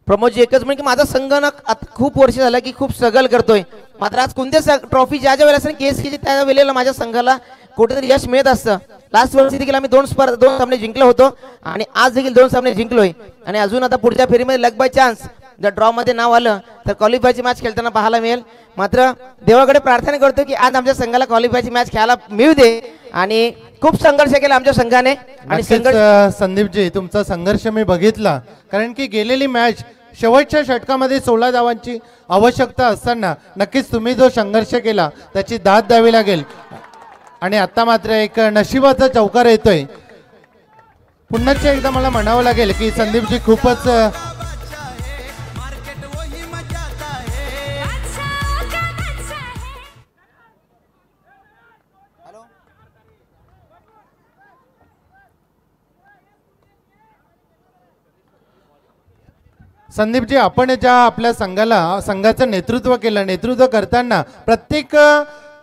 प्रमोदजी एकच म्हणजे माझा संघ खूप वर्ष झालं की खूप स्ट्रगल करतोय. मात्र आज कोणत्या ट्रॉफी ज्या ज्या वेळेला केस केली त्या वेळेला माझ्या संघाला कुठेतरी यश मिळत असतं. लास्ट वर्षी देखील आम्ही 2 सामने जिंकलो होतो आणि आज देखील 2 सामने जिंकलोय. आणि अजून आता पुढच्या फेरीमध्ये लक बाय चान्स जर ड्रॉ मध्ये नाव आलं तर क्वालिफायची मॅच खेळताना पाहायला मिळेल. मात्र देवाकडे प्रार्थना करतो की आज आमच्या संघाला क्वालिफायची मॅच खेळायला मिळू दे. आणि खूप संघर्ष केला आमच्या संघाने आणि संदीपजी तुमचा संघर्ष मी बघितला. कारण की गेलेली मॅच शेवटच्या षटकामध्ये 16 धावांची आवश्यकता असताना नक्कीच तुम्ही जो संघर्ष केला त्याची दाद द्यावी लागेल. आणि आता मात्र एक नशिबाचा चौकार येतोय. पुन्हा एकदा मला म्हणावं लागेल की संदीपजी खूपच संदीपजी आपण ज्या आपल्या संघाचं नेतृत्व केलं, नेतृत्व करताना प्रत्येक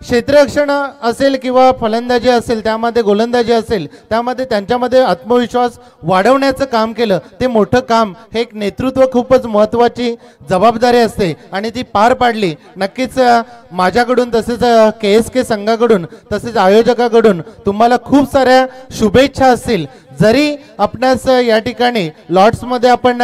क्षेत्ररक्षण असेल किंवा फलंदाजी असेल त्यामध्ये गोलंदाजी असेल त्यामध्ये त्यांच्यामध्ये आत्मविश्वास वाढवण्याचं काम केलं. ते मोठं काम हे एक नेतृत्व खूपच महत्त्वाची जबाबदारी असते आणि ती पार पाडली. नक्कीच माझ्याकडून तसेच KSK संघाकडून तसेच आयोजकाकडून तुम्हाला खूप साऱ्या शुभेच्छा असतील. जरी आपणास या ठिकाणी लॉट्समध्ये आपण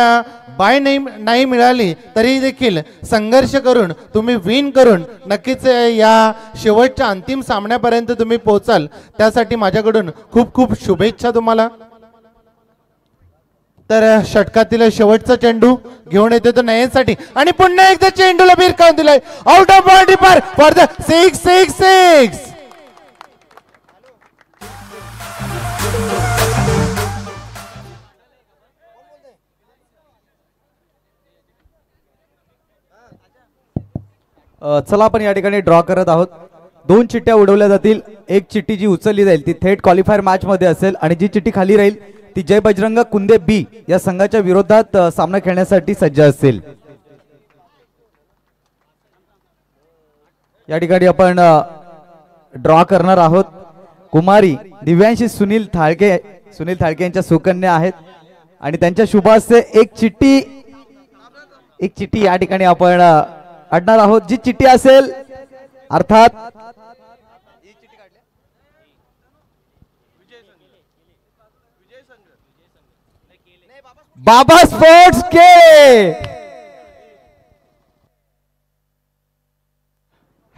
बाय नाही मिळाली तरी देखील संघर्ष करून तुम्ही विन करून नक्कीच या शेवटच्या अंतिम सामन्यापर्यंत तुम्ही पोहोचाल. त्यासाठी माझ्याकडून खूप खूप शुभेच्छा तुम्हाला. तर षटकातील शेवटचा चेंडू घेऊन येतो तो नयनसाठी आणि पुन्हा एकदा चेंडूला भिरकावून दिलाय. आउट ऑफ बॉडी पार फॉर द 666. चला आपण या ठिकाणी ड्रॉ करत आहोत. 2 चिठ्ठ्या उडवल्या जातील. एक चिठ्ठी जी उचलली जाईल ती थेट क्वालिफायर मॅच मध्ये असेल आणि जी चिठ्ठी खाली राहील ती जय बजरंग कुंदे B या संघाच्या विरोधात सामना खेळण्यासाठी सज्ज असेल. या ठिकाणी आपण ड्रॉ करणार आहोत. कुमारी दिव्यांशी सुनील थाळके यांच्या सुकन्या आहेत आणि त्यांच्या शुभ हस्ते एक चिठ्ठी या ठिकाणी आपण आणणार आहोत. जी चिठ्ठी असेल अर्थात बाबा स्पोर्ट्स के.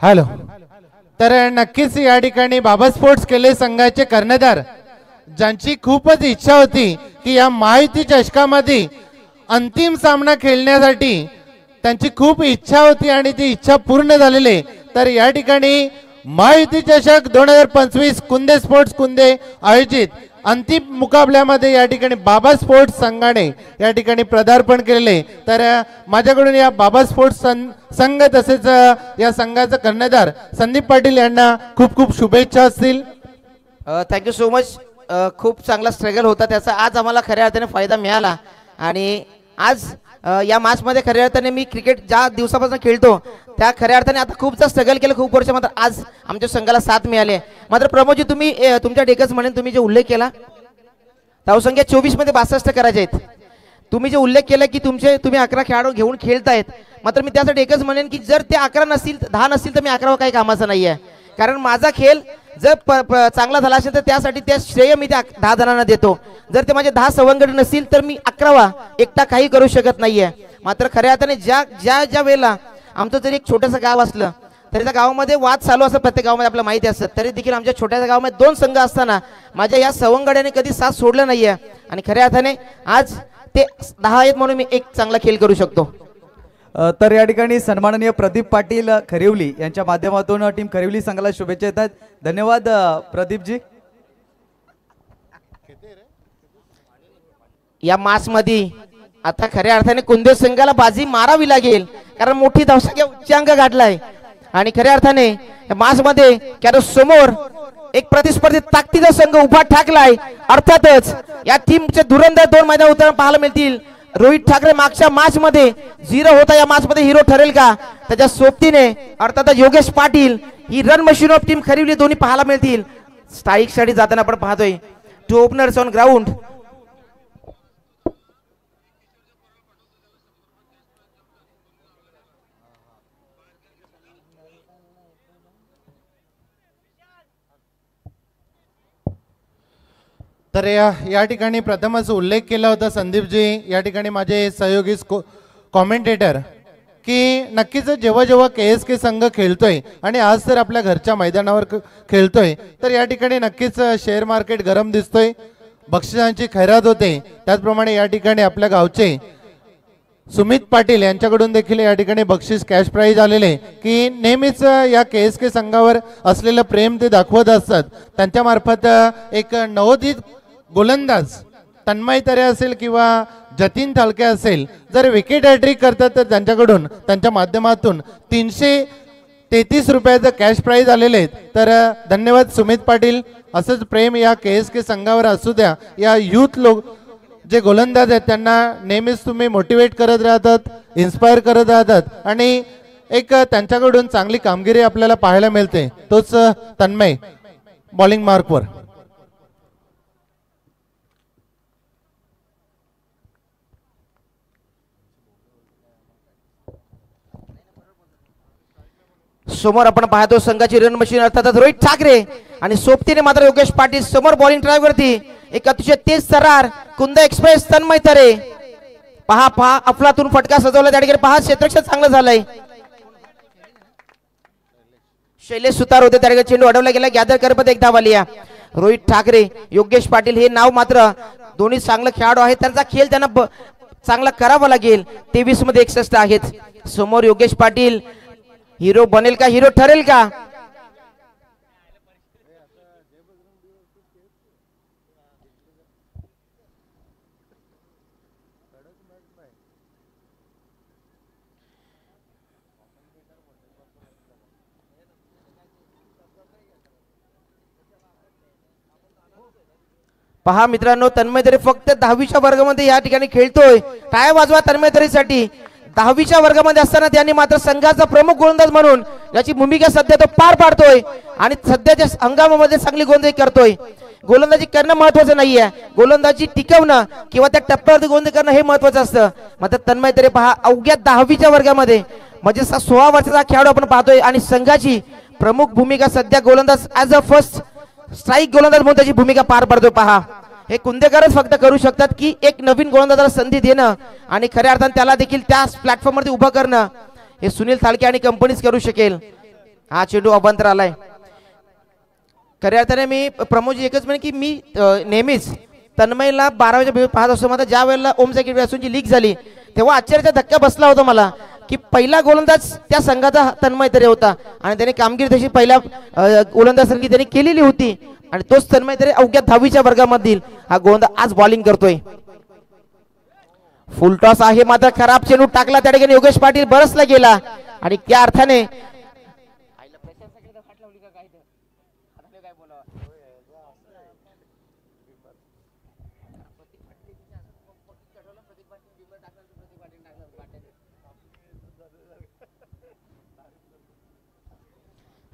हॅलो. तर नक्कीच या ठिकाणी बाबा स्पोर्ट्स केले संघाचे कर्णधार ज्यांची खूपच इच्छा होती की या महायुती चषकामध्ये अंतिम सामना खेळण्यासाठी त्यांची खूप इच्छा होती आणि ती इच्छा पूर्ण झालेली. तर या ठिकाणी महायुती चषक 2025 कुंदे स्पोर्ट्स कुंदे आयोजित अंतिम मुकाबल्यामध्ये या ठिकाणी बाबा स्पोर्ट्स संघाने या ठिकाणी पदार्पण केलेले. तर माझ्याकडून या बाबा स्पोर्ट्स संघ तसेच या संघाचा कर्णधार संदीप पाटील यांना खूप खूप शुभेच्छा असतील. Thank you so much. खूप चांगला स्ट्रगल होता त्याचा आज आम्हाला खऱ्या अर्थाने फायदा मिळाला. आणि आज या मॅच मध्ये खऱ्या अर्थाने मी क्रिकेट ज्या दिवसापासून खेळतो त्या खऱ्या अर्थाने आता खूपदा स्ट्रगल केलं खूप वर्ष. मात्र आज आमच्या संघाला साथ मिळाली. मात्र प्रमोदजी तुम्ही तुमच्या डेकच म्हणून तुम्ही जे उल्लेख केला धावसंख्या 24 मध्ये 62 करायचे आहेत. तुम्ही जे उल्लेख केला की तुम्ही 11 खेळाडू घेऊन खेळतायत. मात्र मी त्यासाठी एकच म्हणेन की जर ते 11 नसतील 10 नसतील तर मी 11 काही कामाचा नाही आहे. कारण माझा खेळ जर चांगला झाला असेल तर त्यासाठी त्या श्रेय मी त्या 10 जणांना देतो. जर ते माझे 10 सवंगडी नसतील तर मी 11वा एकटा काही करू शकत नाहीये. मात्र खऱ्या अर्थाने ज्या वेळेला आमचं जरी एक छोटंसं गाव असलं तरी त्या गावामध्ये वाद चालू असतात. प्रत्येक गावामध्ये आपल्याला माहिती असतं. तरी देखील आमच्या छोट्याशा गावामध्ये 2 संघ असताना माझ्या या सवंगड्याने कधी साथ सोडलं नाहीये. आणि खऱ्या अर्थाने आज ते 10 आहेत म्हणून मी एक चांगला खेळ करू शकतो. तर या ठिकाणी सन्माननीय प्रदीप पाटील खरिवली यांच्या माध्यमातून टीम खरिवली संघाला शुभेच्छा येतात. धन्यवाद प्रदीपजी. या मॅच मध्ये आता खऱ्या अर्थाने कुंदे संघाला बाजी मारावी लागेल, कारण मोठी धावसंख्या उच्चांक गाठलाय आणि खऱ्या अर्थाने मास मध्ये कारण समोर एक प्रतिस्पर्धी ताकदीचा संघ उभा ठाकलाय. अर्थातच या टीमचे धुरंधर 2 मैदान उतरण पाहायला मिळतील. रोहित ठाकरे मागच्या मॅच मध्ये 0 होता, या मॅच मध्ये हिरो ठरेल का? त्याच्या सोबतीने अर्थातच योगेश पाटील ही रन मशीन ऑफ टीम खरीवली दोन्ही पाहायला मिळतील. स्ट्राईक साठी जाताना आपण पाहतोय 2 ओपनर्स ऑन ग्राउंड. तर या ठिकाणी प्रथमच उल्लेख केला होता संदीपजी, या ठिकाणी माझे सहयोगी कॉमेंटेटर, की नक्कीच जेव्हा जेव्हा KSK संघ खेळतोय आणि आज तर आपल्या घरच्या मैदानावर खेळतोय, तर या ठिकाणी नक्कीच शेअर मार्केट गरम दिसतोय, बक्षिसांची खैरात होते. त्याचप्रमाणे या ठिकाणी आपल्या गावचे सुमित पाटील यांच्याकडून देखील या ठिकाणी बक्षीस कॅश प्राइज आलेले, की नेहमीच या KSK संघावर असलेलं प्रेम ते दाखवत असतात. त्यांच्या मार्फत एक नवोदित गोलंदाज तन्मय तरे असेल किंवा जतीन थालके असेल, जर विकेट हॅट्रिक करतात तर त्यांच्याकडून त्यांच्या माध्यमातून 333 रुपयाचं कॅश प्राइज आलेले आहेत. तर धन्यवाद सुमित पाटील. असंच प्रेम या KSK संघावर असू द्या. या युथ लोक जे गोलंदाज आहेत त्यांना नेहमीच तुम्ही मोटिवेट करत राहतात, इन्स्पायर करत राहतात आणि एक त्यांच्याकडून चांगली कामगिरी आपल्याला पाहायला मिळते. तोच तन्मय बॉलिंग मार्कवर. समोर आपण पाहतो संघाची रन मशीन अर्थातच रोहित ठाकरे आणि सोबतीने मात्र योगेश पाटील समोर बॉलिंग ड्राईव्ह वरती एक अतिशय तेज तरार कुंदा एक्सप्रेस तन्मय तरे. पहा पहा अफलातून फटका सजवला त्या ठिकाणी. पहा क्षेत्ररक्षण चांगलं झालंय. शैलेश सुतार होते त्या ठिकाणी. चेंडू अडवला गेला. गॅदर करपत एक धाव आली. रोहित ठाकरे योगेश पाटील हे नाव मात्र दोन्ही चांगले खेळाडू आहेत. त्यांचा खेळ त्यांना चांगला करावा लागेल. 23 मध्ये 61 आहेत. समोर योगेश पाटील हिरो बनेल का, हिरो ठरेल का? पहा मित्रांनो, तन्मय तरे फक्त 10वीच्या वर्गामध्ये या ठिकाणी खेळतोय. टाळ्या वाजवा तन्मय तरेसाठी. 10वीच्या वर्गामध्ये असताना त्यांनी मात्र संघाचा प्रमुख गोलंदाज म्हणून याची भूमिका सध्या तो पार पाडतोय आणि सध्याच्या हंगामामध्ये चांगली गोलंदाजी करतोय. गोलंदाजी करणं महत्वाचं नाहीये, गोलंदाजी टिकवणं किंवा त्या टप्प्यावरती गोलंदाजी करणं हे महत्वाचं असतं. मात्र तन्मय तरे पहा अवघ्या 10वीच्या वर्गामध्ये म्हणजे 16 वर्षाचा खेळाडू आपण पाहतोय आणि संघाची प्रमुख भूमिका सध्या गोलंदाज ऍज अ फर्स्ट स्ट्राईक गोलंदाज म्हणून त्याची भूमिका पार पाडतोय. पहा हे कुंदेकरच फक्त करू शकतात की एक नवीन गोलंदाजाला संधी देणं आणि खऱ्या अर्थाने त्याला देखील त्या प्लॅटफॉर्मवरती उभं करणं हे सुनील थालके आणि कंपनीच करू शकेल. हा चेंडू अभ्यंतर आलाय. खऱ्या अर्थाने मी प्रमोदजी एकच म्हणे की मी नेहमीच तन्मयला 12वीच्या पाहत असतो. मात्र ज्या वेळेला ओम सेकंड असूनची लीग झाली तेव्हा आश्चर्याचा धक्का बसला होता मला की पहिला गोलंदाज त्या संघाचा तन्मय तरे होता आणि त्याने कामगिरी तशी पहिल्या गोलंदाजांनी त्यांनी केलेली होती आणि तोच तन्मय तरे अवघ्या 10वीच्या वर्गामधील हा गोलंदाज आज बॉलिंग करतोय. फुल टॉस आहे मात्र खराब चेंडू टाकला त्या ठिकाणी. योगेश पाटील बरसला गेला आणि त्या अर्थाने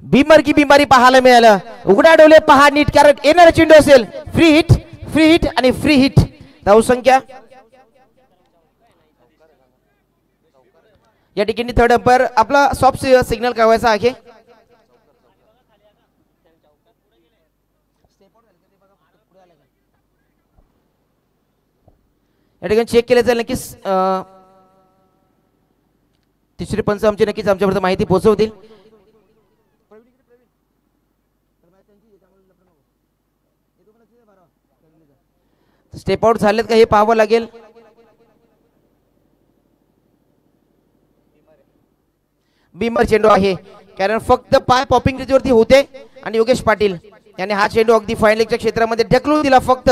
बीमर की बिमारी पाहायला मिळालं. उघडा डोले पहा नीट, कारण येणारा चेंडू असेल फ्री हिट आणि फ्री हिट. धावसंख्या या ठिकाणी थर्ड अंपायर आपला सॉफ्ट सिग्नल कळवायचा आहे. या ठिकाणी चेक केलं जाईल. नक्कीच तिसरे पंच आमचे नक्कीच आमच्यापर्यंत माहिती पोहोचवतील. स्टेप आउट झालेत का हे पाहावं लागेल. बीमर चेंडू आहे कारण फक्त पाय पॉपिंग रिजवरती होते आणि योगेश पाटील याने हा चेंडू अगदी फायनलच्या क्षेत्रामध्ये ढकलून दिला. फक्त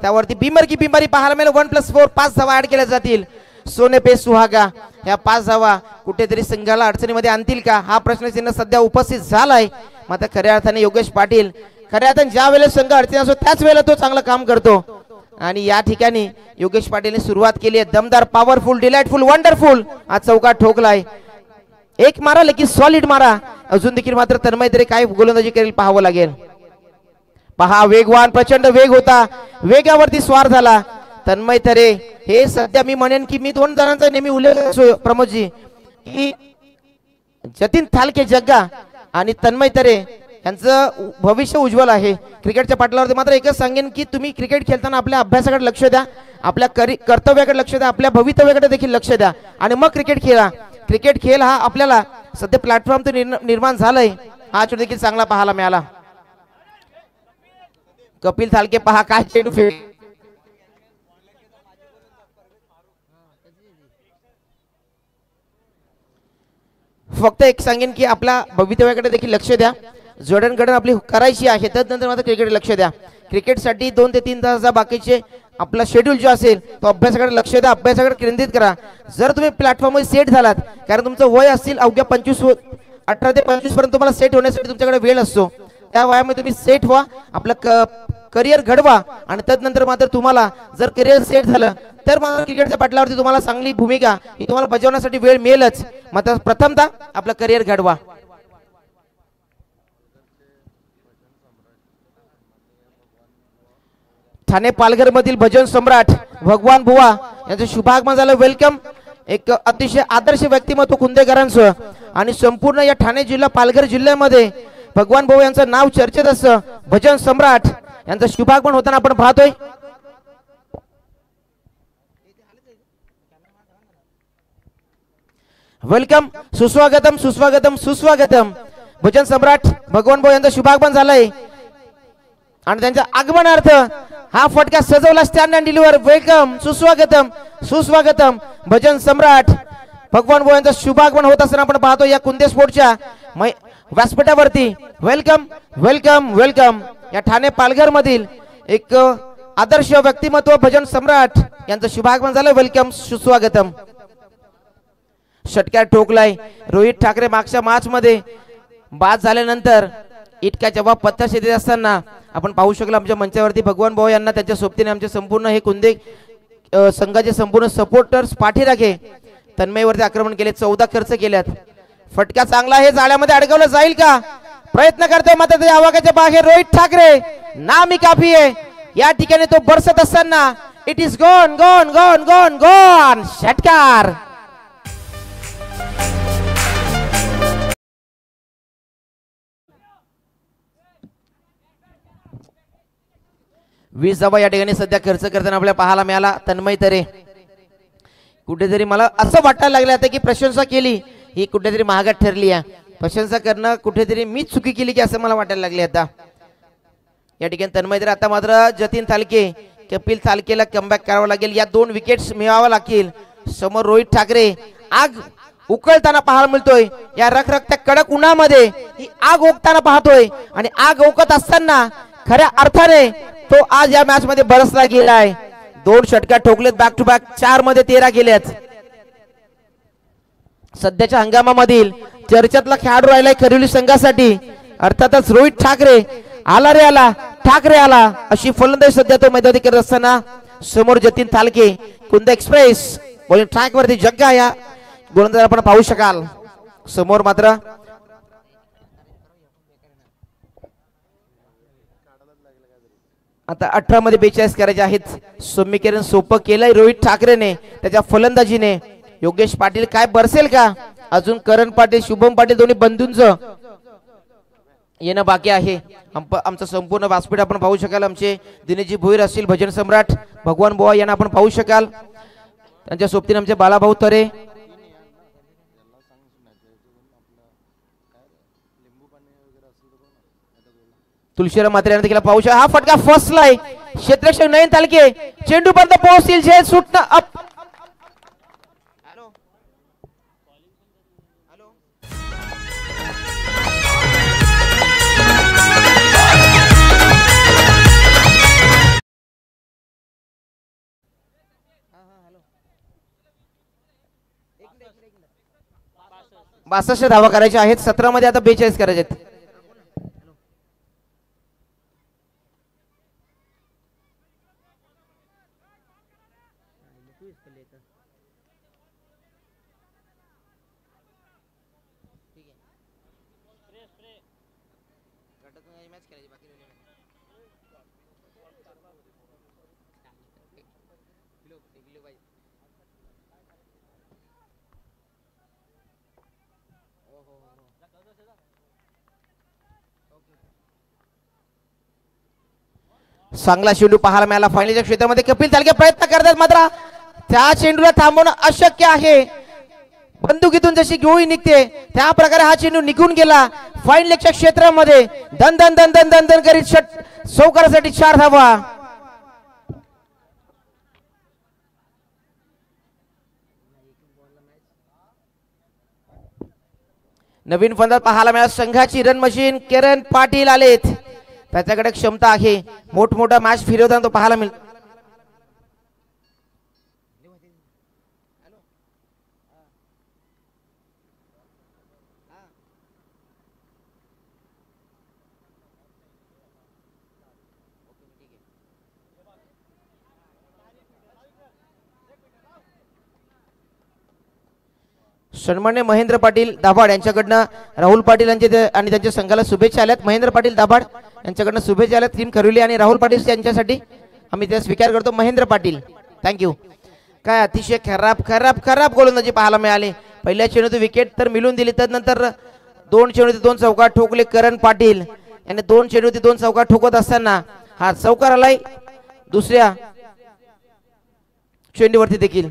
त्यावरती बिमर की बिमारी पाहायला मिळेल. 1+4 5 धावा ऍड केल्या जातील. सोने पे सुहागा ह्या 5 धावा कुठेतरी संघाला अडचणीमध्ये आणतील का हा प्रश्न चिन्ह सध्या उपस्थित झालाय. मात्र खऱ्या अर्थाने योगेश पाटील खऱ्या अर्थाने ज्या वेळेला संघ अडचणी असतो त्याच वेळेला तो चांगलं काम करतो आणि या ठिकाणी योगेश पाटीलने सुरुवात केली आहे. दमदार, पॉवरफुल, डिलाइटफुल, वंडरफुल हा चौका ठोकलाय. एक मारा लेकिन सॉलिड मारा. अजून देखील मात्र तन्मय तरी काय गोलंदाजी करेल पाहावं लागेल. पहा वेगवान प्रचंड वेग होता. वेगावरती स्वार झाला तन्मय तरे. हे सध्या मी म्हणेन की मी 2 जणांचा नेहमी उल्लेख करतो प्रमोदजी की जतीन थालके जग्गा आणि तन्मय तरे यांचं भविष्य उज्ज्वल आहे. क्रिकेटच्या पाटलावरती मात्र एकच सांगेन की तुम्ही क्रिकेट खेळताना आपल्या अभ्यासाकडे लक्ष द्या, आपल्या कर्तव्याकडे लक्ष द्या, आपल्या भवितव्याकडे देखील लक्ष द्या आणि मग क्रिकेट खेळा. क्रिकेट खेळ हा आपल्याला सध्या प्लॅटफॉर्म तर निर्माण झालाय. हा चेंडू देखील चांगला पाहायला मिळाला. कपिल थालके पहा काय चेंडू फेक. फक्त एक सांगेन की आपल्या भवितव्याकडे देखील लक्ष द्या. जडणघडण आपली करायची आहे त्यानंतर मात्र क्रिकेट लक्ष द्या. क्रिकेटसाठी 2 ते 3 तास बाकीचे आपला शेड्यूल जो असेल तो अभ्यासाकडे लक्ष द्या, अभ्यासाकडे केंद्रित करा. जर तुम्ही प्लॅटफॉर्मवर सेट झालात कारण तुमचं वय असतील अवघ्या 18 ते 25 पर्यंत तुम्हाला सेट होण्यासाठी तुमच्याकडे वेळ असतो. त्या वयामध्ये तुम्ही सेट व्हा, आपलं करिअर घडवा आणि त्यानंतर मात्र तुम्हाला जर करिअर सेट झालं तर मग क्रिकेटच्या पाटलावरती तुम्हाला चांगली भूमिका ही तुम्हाला बजावण्यासाठी वेळ मिळेलच. मात्र प्रथमतः आपलं करिअर घडवा. ठाणे पालघर मधील भजन सम्राट भगवान बुवा यांचं शुभागमन झालं. वेलकम. एक अतिशय आदर्श व्यक्तिमत्व कुंदेकरांचं आणि संपूर्ण या ठाणे जिल्हा पालघर जिल्ह्यामध्ये भगवान बुवा यांचं नाव चर्चेत असतं. भजन सम्राट यांचं शुभागमन होताना आपण पाहतोय. वेलकम, सुस्वागतम सुस्वागतम सुस्वागतम. भजन सम्राट भगवान बुवा यांचं शुभागमन झालंय आणि त्यांच्या आगमनार्थ हा फटका सजवला स्टँड अँड डिलिव्हर. वेलकम, सुस्वागतम सुस्वागतम. भजन सम्राट भगवान बुवा यांचं शुभागमन होत असताना आपण पाहतो या कुंदे स्पोर्टच्या व्यासपीठावरती. Welcome welcome welcome. या ठाणे पालघर मधील एक आदर्श व्यक्तिमत्व भजन सम्राट यांचं शुभागमन झालं. वेलकम, सुस्वागतम. षटकार ठोकलाय रोहित ठाकरे. मागच्या मॅच मध्ये बाद झाल्यानंतर इतक्या जेव्हा पत्ताशे देत असताना आपण पाहू शकलो आमच्या मंचावरती भगवान भाऊ यांना त्यांच्या सोबतीने आमचे संपूर्ण हे कुंदे संघाचे संपूर्ण सपोर्टर्स पाठीराखे तन्मयवरती आक्रमण केले. 14 खर्च केल्यात. फटका चांगला आहे. जाळ्यामध्ये अडकवलं जाईल का प्रयत्न करतोय मात्र त्या आवाकाच्या बाहेर रोहित ठाकरे नामी काफी आहे. या ठिकाणी तो बरसत असताना it is gone gone gone gone gone. षटकार. वीस धावा या ठिकाणी सध्या खर्च करताना आपल्याला पाहायला मिळाला. तन्मय तरे कुठेतरी मला असं वाटायला लागलं आता की प्रशंसा केली ही कुठेतरी महागात ठरली आहे. प्रशंसा करणं कुठेतरी मीच चुकी केली की असं मला वाटायला लागले आता. या ठिकाणी तन्मय तरे आता मात्र जतीन थालके कपिल थालकेला कमबॅक करावं लागेल. या 2 विकेट्स मिळवाव्या लागतील. समोर रोहित ठाकरे आग उकळताना पाहायला मिळतोय. या रखरखत्या कडक उन्हामध्ये ही आग ओकताना पाहतोय आणि आग ओकत असताना खऱ्या अर्थाने तो आज या मॅच मध्ये बरसला गेलाय. 2 षटकार ठोकलेत बॅक टू बॅक. 4 मध्ये 13 गेल्यात. सध्याच्या हंगामामधील चर्चेतला खेळाडू राहिलाय खरिवली संघासाठी अर्थातच रोहित ठाकरे. आला रे आला, ठाकरे आला अशी फलंदाजी सध्या तो मैदानी करत असताना समोर जतीन थालके कुंद एक्सप्रेस बॉलिंग ट्रॅक वरती जग्गा या गोलंदाज आपण पाहू शकाल. समोर मात्र आता 18 मध्ये 42 करायचे आहेत. समीकरण सोपं केलंय रोहित ठाकरेने त्याच्या फलंदाजीने. योगेश पाटील काय बरसेल का अजून. करण पाटील शुभम पाटील दोन्ही बंधूंचं येणं बाकी आहे. आमचं संपूर्ण व्यासपीठ आपण पाहू शकाल. आमचे दिनेशजी भोईर असतील, भजन सम्राट भगवान बुवा यांना आपण पाहू शकाल. त्यांच्या सोबतीने आमचे बालाभाऊ तरे. तुलशीराम मात्रे यांना देखील पाहू शकाल. हा फटका फसलाय. क्षेत्ररक्षक नयन तालके चेंडू पर्यंत पोहोचतील. झेल सुटणं अप. 62 धावा करायच्या आहेत. 17 मध्ये आता 42 करायचे आहेत. चांगला चेंडू पाहायला मिळाला फायनलच्या क्षेत्रामध्ये. कपिल तालगे प्रयत्न करतात मात्र त्या चेंडूला थांबवणं अशक्य आहे. बंदुकीतून जशी गोळी निघते त्या प्रकारे हा चेंडू निघून गेला फायनलच्या क्षेत्रामध्ये. दन दन दन दन दन दन करीत चौकारासाठी 4 धावा. नवीन फलंदाज पाहायला मिळाला. संघाची रन मशीन किरण पाटील आलेत. त्याच्याकडे क्षमता आहे. मोठमोठा मॅच फिरवताना तो पाहायला मिळतो. सन्मान्य महेंद्र पाटील दाभाड यांच्याकडनं राहुल पाटील यांचे आणि त्यांच्या संघाला शुभेच्छा आल्यात. महेंद्र पाटील दाभाड यांच्याकडनं शुभेच्छा आल्यात टीम खरिवली आणि राहुल पाटील यांच्यासाठी आम्ही ते स्वीकार करतो. महेंद्र पाटील थँक्यू. काय अतिशय खराब खराब खराब गोलंदाजी पाहायला मिळाली. पहिल्या चेंडूत विकेट तर मिळून दिली, त्यानंतर 2 चेंडूत 2 चौकार ठोकले करण पाटील यांनी. 2 चेंडूत 2 चौकार ठोकत असताना हा चौकार आलाय दुसऱ्या चेंडूवरती देखील.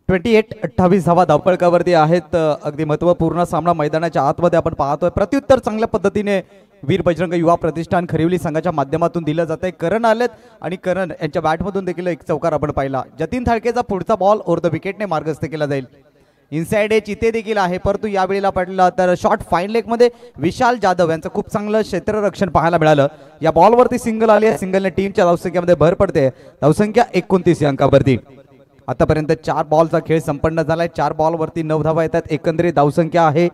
ट्वेंटी 28 धावा धावपळकावरती आहेत. अगदी महत्वपूर्ण सामना मैदानाच्या आतमध्ये आपण पाहतोय. प्रत्युत्तर चांगल्या पद्धतीने वीर बजरंग युवा प्रतिष्ठान खरिवली संघाच्या माध्यमातून दिलं जात आहे. करण आलेत आणि करण यांच्या बॅटमधून देखील एक चौकार आपण पाहिला. जतीन थाळकेचा पुढचा बॉल ओव्हर द विकेटने मार्गस्थ केला जाईल. इनसाइड एच इथे देखील आहे, परंतु यावेळेला पडला तर शॉर्ट फाईन लेग मध्ये विशाल जाधव यांचं खूप चांगलं क्षेत्ररक्षण पाहायला मिळालं. या बॉलवरती सिंगल आली आहे. सिंगलने टीमच्या धावसंख्येमध्ये भर पडते. धावसंख्या 29 या अंकावरती. आतापर्यंत 4 बॉलचा खेळ संपन्न झालाय. 4 बॉलवरती 9 धावा येतात. एकंदरीत धावसंख्या आहे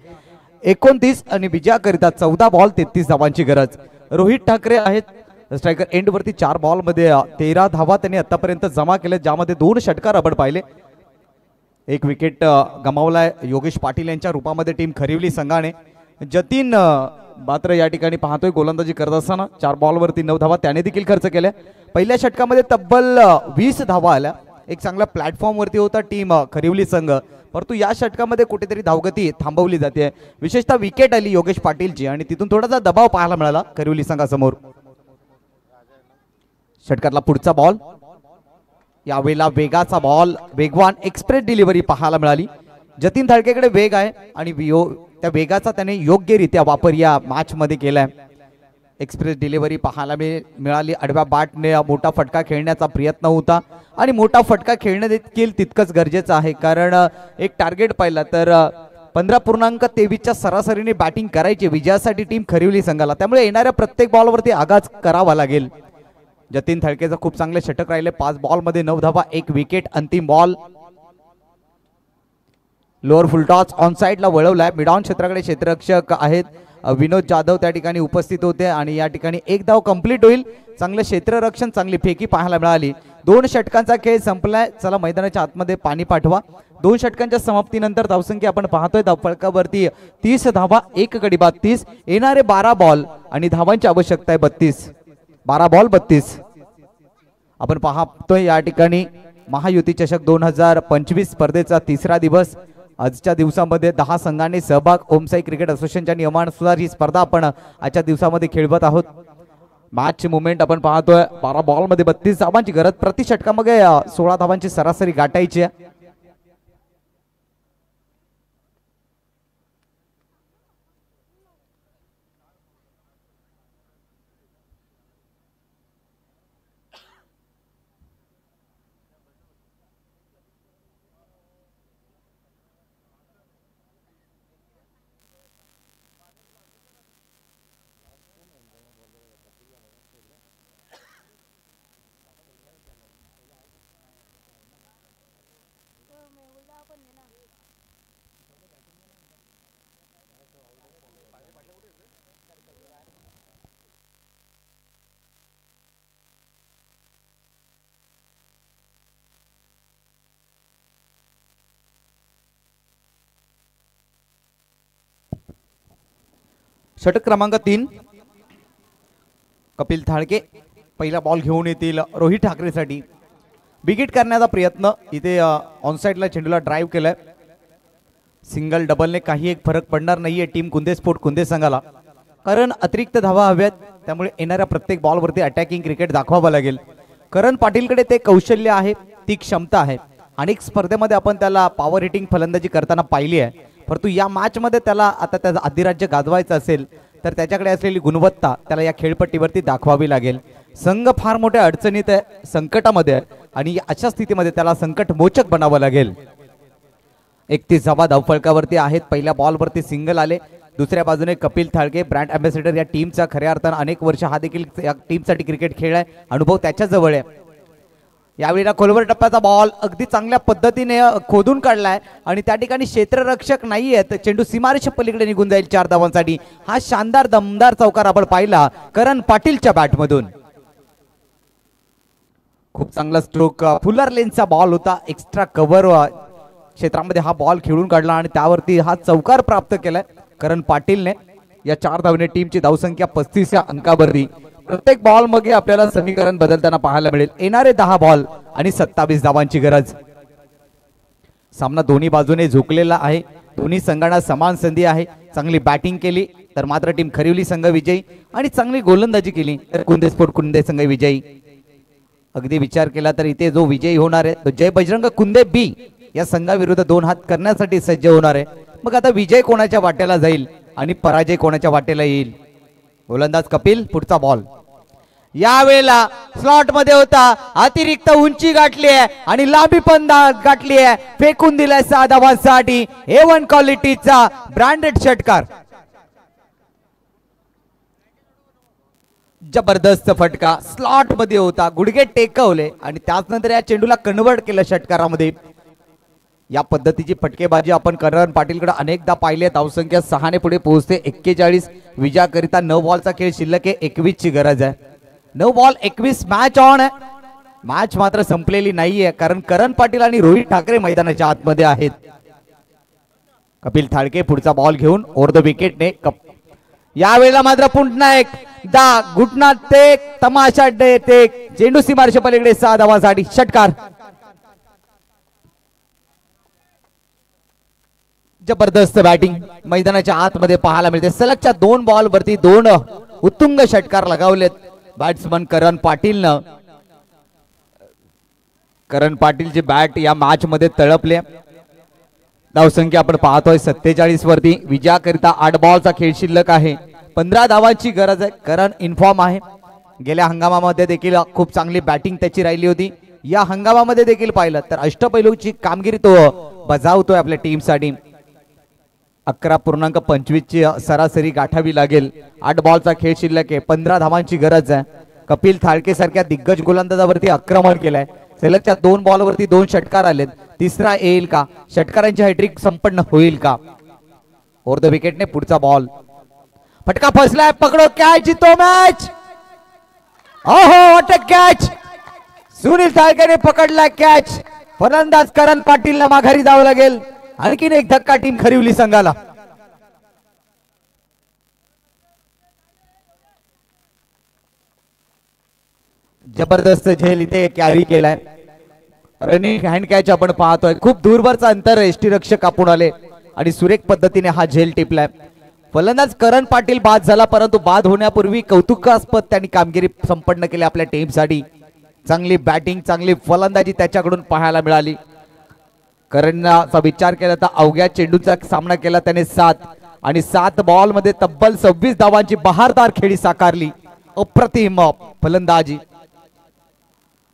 29 आणि विजयाकरिता 14 बॉल 33 धावांची गरज. रोहित ठाकरे आहेत स्ट्रायकर एंड वरती. 4 बॉल मध्ये 13 धावा त्यांनी आतापर्यंत जमा केले, ज्यामध्ये 2 षटकार आपण पाहिले. 1 विकेट गमावलाय योगेश पाटील यांच्या रूपामध्ये टीम खरिवली संघाने. जतीन मात्र या ठिकाणी पाहतोय गोलंदाजी करत असताना 4 बॉलवरती 9 धावा त्याने देखील खर्च केल्या. पहिल्या षटकामध्ये तब्बल 20 धावा आल्या. एक चांगला प्लॅटफॉर्म वरती होता टीम खरिवली संघ, परंतु या षटकामध्ये कुठेतरी धावगती थांबवली जाते. विशेषतः विकेट आली योगेश पाटीलची आणि तिथून थोडासा दबाव पाहायला मिळाला खरिवली संघासमोर. षटकातला पुढचा बॉल, यावेळेला वेगाचा बॉल, वेगवान एक्सप्रेस डिलिव्हरी पाहायला मिळाली. जतीन थाळकेकडे वेग आहे आणि त्या वेगाचा त्याने योग्यरित्या वापर या मॅच मध्ये केलाय. एक्सप्रेस डिलिव्हरी पाहायला मिळाली. आडव्या बॅटने मोठा फटका खेळण्याचा प्रयत्न होता आणि मोठा फटका खेळणं देखील तितकंच गरजेचं आहे, कारण एक टार्गेट पाहिला तर 15.23च्या सरासरीने बॅटिंग करायची विजयासाठी टीम खरिवली संघाला. त्यामुळे येणाऱ्या प्रत्येक बॉलवरती आघात करावा लागेल. जतीन थाळकेचं खूप चांगले षटक राहिले. 5 बॉलमध्ये 9 धावा, 1 विकेट. अंतिम बॉल लोअर फुलटॉस ऑन साइडला वळवलाय. मिडॉन क्षेत्राकडे क्षेत्ररक्षक आहेत विनोद जाधव त्या ठिकाणी उपस्थित होते आणि या ठिकाणी 1 धाव कंप्लीट होईल. चांगलं क्षेत्ररक्षण, चांगली फेकी पाहायला मिळाली. 2 षटकांचा खेळ संपलाय. चला मैदानाच्या आतमध्ये पाणी पाठवा. 2 षटकांच्या समाप्तीनंतर धावसंख्या आपण पाहतोय धावफलकावरती 30 धावा, 1 गडी बाद 30. येणारे 12 बॉल आणि धावांची आवश्यकता आहे 32. 12 बॉल 32. आपण पाहतोय या ठिकाणी महायुती चषक 2025 स्पर्धेचा 3रा दिवस. आजच्या दिवसामध्ये 10 संघांनी सहभाग. ओमसाई क्रिकेट असोसिएशनच्या नियमानुसार ही स्पर्धा आपण आजच्या दिवसामध्ये खेळवत आहोत. मॅच मुवमेंट आपण पाहतोय. 12 बॉलमध्ये 32 धावांची गरज. प्रति षटकामध्ये 16 धावांची सरासरी गाठायची आहे. षटक क्रमांक 3 कपिल थाळके पहिला बॉल घेऊन येतील रोहित ठाकरेसाठी. बिगिट करण्याचा प्रयत्न इथे ऑनसाइडला चेंडूला ड्राईव्ह केलाय. सिंगल डबलने काही एक फरक पडणार नाहीये टीम कुंदे स्पोर्ट कुंदे संघाला, कारण अतिरिक्त धावा हव्यात. त्यामुळे येणाऱ्या प्रत्येक बॉलवरती अटॅकिंग क्रिकेट दाखवावं लागेल. करण पाटीलकडे ते कौशल्य आहे, ती क्षमता आहे. अनेक स्पर्धेमध्ये आपण त्याला पॉवर हिटिंग फलंदाजी करताना पाहिली आहे, परंतु या मॅचमध्ये त्याला आता त्याचं अधिराज्य गाजवायचं असेल तर त्याच्याकडे असलेली गुणवत्ता त्याला या खेळपट्टीवरती दाखवावी लागेल. संघ फार मोठ्या अडचणीत आहे, संकटामध्ये आहे आणि अशा स्थितीमध्ये त्याला संकटमोचक बनावं लागेल. 31 धावफलकावरती आहेत. पहिल्या बॉलवरती सिंगल आले. दुसऱ्या बाजूने कपिल थाळके ब्रँड अँबॅसेडर या टीमचा खऱ्या अर्थानं अनेक वर्ष हा देखील या टीमसाठी क्रिकेट खेळलाय, अनुभव त्याच्या जवळ आहे. यावेळेला खोलवर टप्प्याचा बॉल अगदी चांगल्या पद्धतीने खोदून काढलाय आणि त्या ठिकाणी क्षेत्ररक्षक नाही आहेत. चेंडू सीमारेषे पलीकडे निघून जाईल 4 धावांसाठी. हा शानदार दमदार चौकार आपण पाहिला करण पाटीलच्या बॅटमधून. खूप चांगला स्ट्रोक, फुलर लेनचा बॉल होता. एक्स्ट्रा कव्हर क्षेत्रामध्ये हा बॉल खेळून काढला आणि त्यावरती हा चौकार प्राप्त केलाय करण पाटीलने. या 4 धावने टीमची धावसंख्या 35 या अंकावरती. प्रत्येक बॉल मध्ये आपल्याला समीकरण बदलताना पाहायला मिळेल. येणारे 10 बॉल आणि 27 धावांची गरज. सामना दोन्ही बाजूने झुकलेला आहे. दोन्ही संघांना समान संधी आहे. चांगली बॅटिंग केली तर मात्र टीम खरिवली संघ विजयी आणि चांगली गोलंदाजी केली तर कुंदे स्पोर्ट कुंदे संघ विजयी. अगदी विचार केला तर इथे जो विजयी होणार आहे तो जय बजरंग कुंदे बी या संघाविरुद्ध 2 हात करण्यासाठी सज्ज होणार आहे. मग आता विजय कोणाच्या वाट्याला जाईल आणि पराजय कोणाच्या वाट्याला येईल. गोलंदाज कपिल, पुढचा बॉल. यावेळेला स्लॉट मध्ये होता, अतिरिक्त उंची गाठली आहे आणि लांबी पण गाठली आहे. फेकून दिलाय 6 धावांसाठी. A1 क्वालिटीचा ब्रँडेड षटकार. जबरदस्त फटका स्लॉट मध्ये होता, गुडघे टेकवले आणि त्यानंतर या चेंडूला कन्वर्ट केलं षटकारामध्ये. या पद्धतीची फटकेबाजी आपण करण पाटीलकडे अनेकदा पाहिले. धावसंख्या 6 ने पुढे पोहोचते. 41 विजयाकरिता 9 बॉलचा खेळ शिल्लक आहे. 21 ची गरज आहे. 9 बॉल 21. मॅच ऑन आहे. मॅच मात्र संपलेली नाहीये कारण करण पाटील आणि रोहित ठाकरे मैदानाच्या आतमध्ये आहेत. कपिल थाळके पुढचा बॉल घेऊन ओव्हर द विकेटने. यावेळेला मात्र पुन्हा एक घुटना टेक, तमाशा टेक. चेंडू सीमारेषे पलीकडे 6 धावांसाठी षटकार. जबरदस्त बॅटिंग मैदानाच्या आतमध्ये पाहायला मिळते. सलगच्या 2 बॉल वरती 2 उत्तुंग षटकार लगावलेत बॅट्समन करण पाटीलनं. करण पाटीलची बॅट या मॅच मध्ये तळपले. धावसंख्या आपण पाहतोय 47 वरती. विजयाकरिता 8 बॉलचा खेळ शिल्लक आहे. 15 धावांची गरज आहे. करण इन्फॉर्म आहे. गेल्या हंगामामध्ये देखील खूप चांगली बॅटिंग त्याची राहिली होती. या हंगामामध्ये देखील पाहिलं तर अष्टपैलूची कामगिरी तो बजावतोय आपल्या टीमसाठी. 11.25 ची सरासरी गाठावी लागेल. 8 बॉलचा खेळ शिल्लक आहे. 15 धावांची गरज आहे. कपिल थाळके सारख्या दिग्गज गोलंदाजावरती आक्रमण केलंय. सलगच्या 2 बॉलवरती 2 षटकार आलेत. तिसरा येईल का? षटकारांची हॅट्रिक संपन्न होईल का? ओव्हर द विकेटने पुढचा बॉल. फटका फसलाय. पकडो कॅच, जितो मॅच. ओहो, व्हॉट अ कॅच. सुनील थाळकेने पकडलाय कॅच. फलंदाज करण पाटीलला माघारी जावं लागेल. आणखीन एक धक्का टीम खरिवली संघाला. जबरदस्त झेल इथे कॅरी केलाय. रनिंग हँड कॅच आपण पाहतोय. खूप दूरवरचा अंतर यष्टीरक्षक कापून आले आणि सुरेख पद्धतीने हा झेल टिपलाय. फलंदाज करण पाटील बाद झाला, परंतु बाद होण्यापूर्वी कौतुकास्पद त्यांनी कामगिरी संपन्न केली आपल्या टीमसाठी. चांगली बॅटिंग, चांगली फलंदाजी त्याच्याकडून पाहायला मिळाली. करणचा विचार केला तर अवघ्या चेंडूचा सामना केला त्याने 7 आणि 7 बॉल मध्ये तब्बल 26 धावांची बहारदार खेळी साकारली. अप्रतिम फलंदाजी.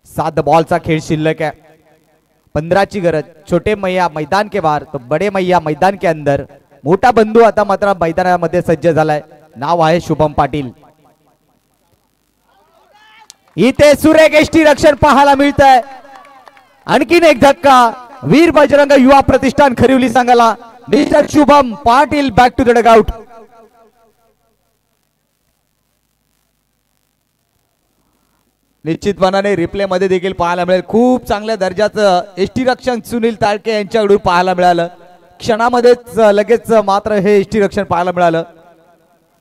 7 बॉलचा खेळ शिल्लक आहे. 15 ची गरज. छोटे मैया मैदान के बाहर तो बडे मैया मैदान के अंदर. मोठा बंधू आता मात्र मैदानामध्ये सज्ज झालाय. नाव आहे शुभम पाटील. इथे सुरेख यष्टीरक्षण पाहायला मिळत आहे. आणखीन एक धक्का. वीर बजरंग युवा प्रतिष्ठान खरिवली संघाला. Mister Shubham Patil back to the dugout. निश्चितपणाने रिप्ले मध्ये देखील पाहायला मिळेल. खूप चांगल्या दर्जाचं यष्टीरक्षण सुनील ताळके यांच्याकडून पाहायला मिळालं. क्षणामध्येच लगेच मात्र हे यष्टीरक्षण पाहायला मिळालं.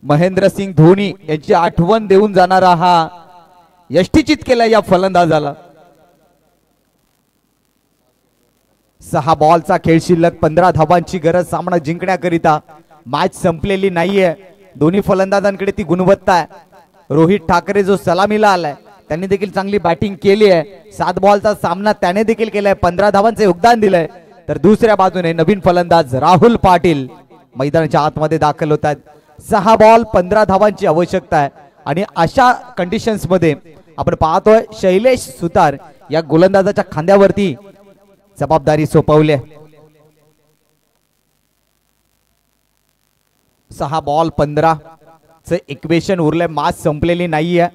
महेंद्रसिंग धोनी यांची आठवण देऊन जाणारा हा यष्टीचित केला या फलंदाजाला. 6 बॉलचा खेळ शिल्लक, 15 धावांची गरज सामना जिंकण्याकरिता. मॅच संपलेली नाहीये, दोन्ही फलंदाजांकडे ती गुणवत्ता आहे. रोहित ठाकरे जो सलामीला आलाय त्यांनी देखील चांगली बॅटिंग केली आहे. 7 बॉलचा सामना त्याने देखील केलाय, 15 धावांचे योगदान दिलंय. तर दुसऱ्या बाजूने नवीन फलंदाज राहुल पाटील मैदानाच्या आतमध्ये दाखल होत आहेत. 6 बॉल 15 धावांची आवश्यकता आहे आणि अशा कंडिशन्स मध्ये आपण पाहतोय शैलेश सुतार या गोलंदाजाच्या खांद्यावरती जबाबदारी सोपवली. 6 बॉल 15 चे इक्वेशन उरले. मॅच संपलेली नाहीये.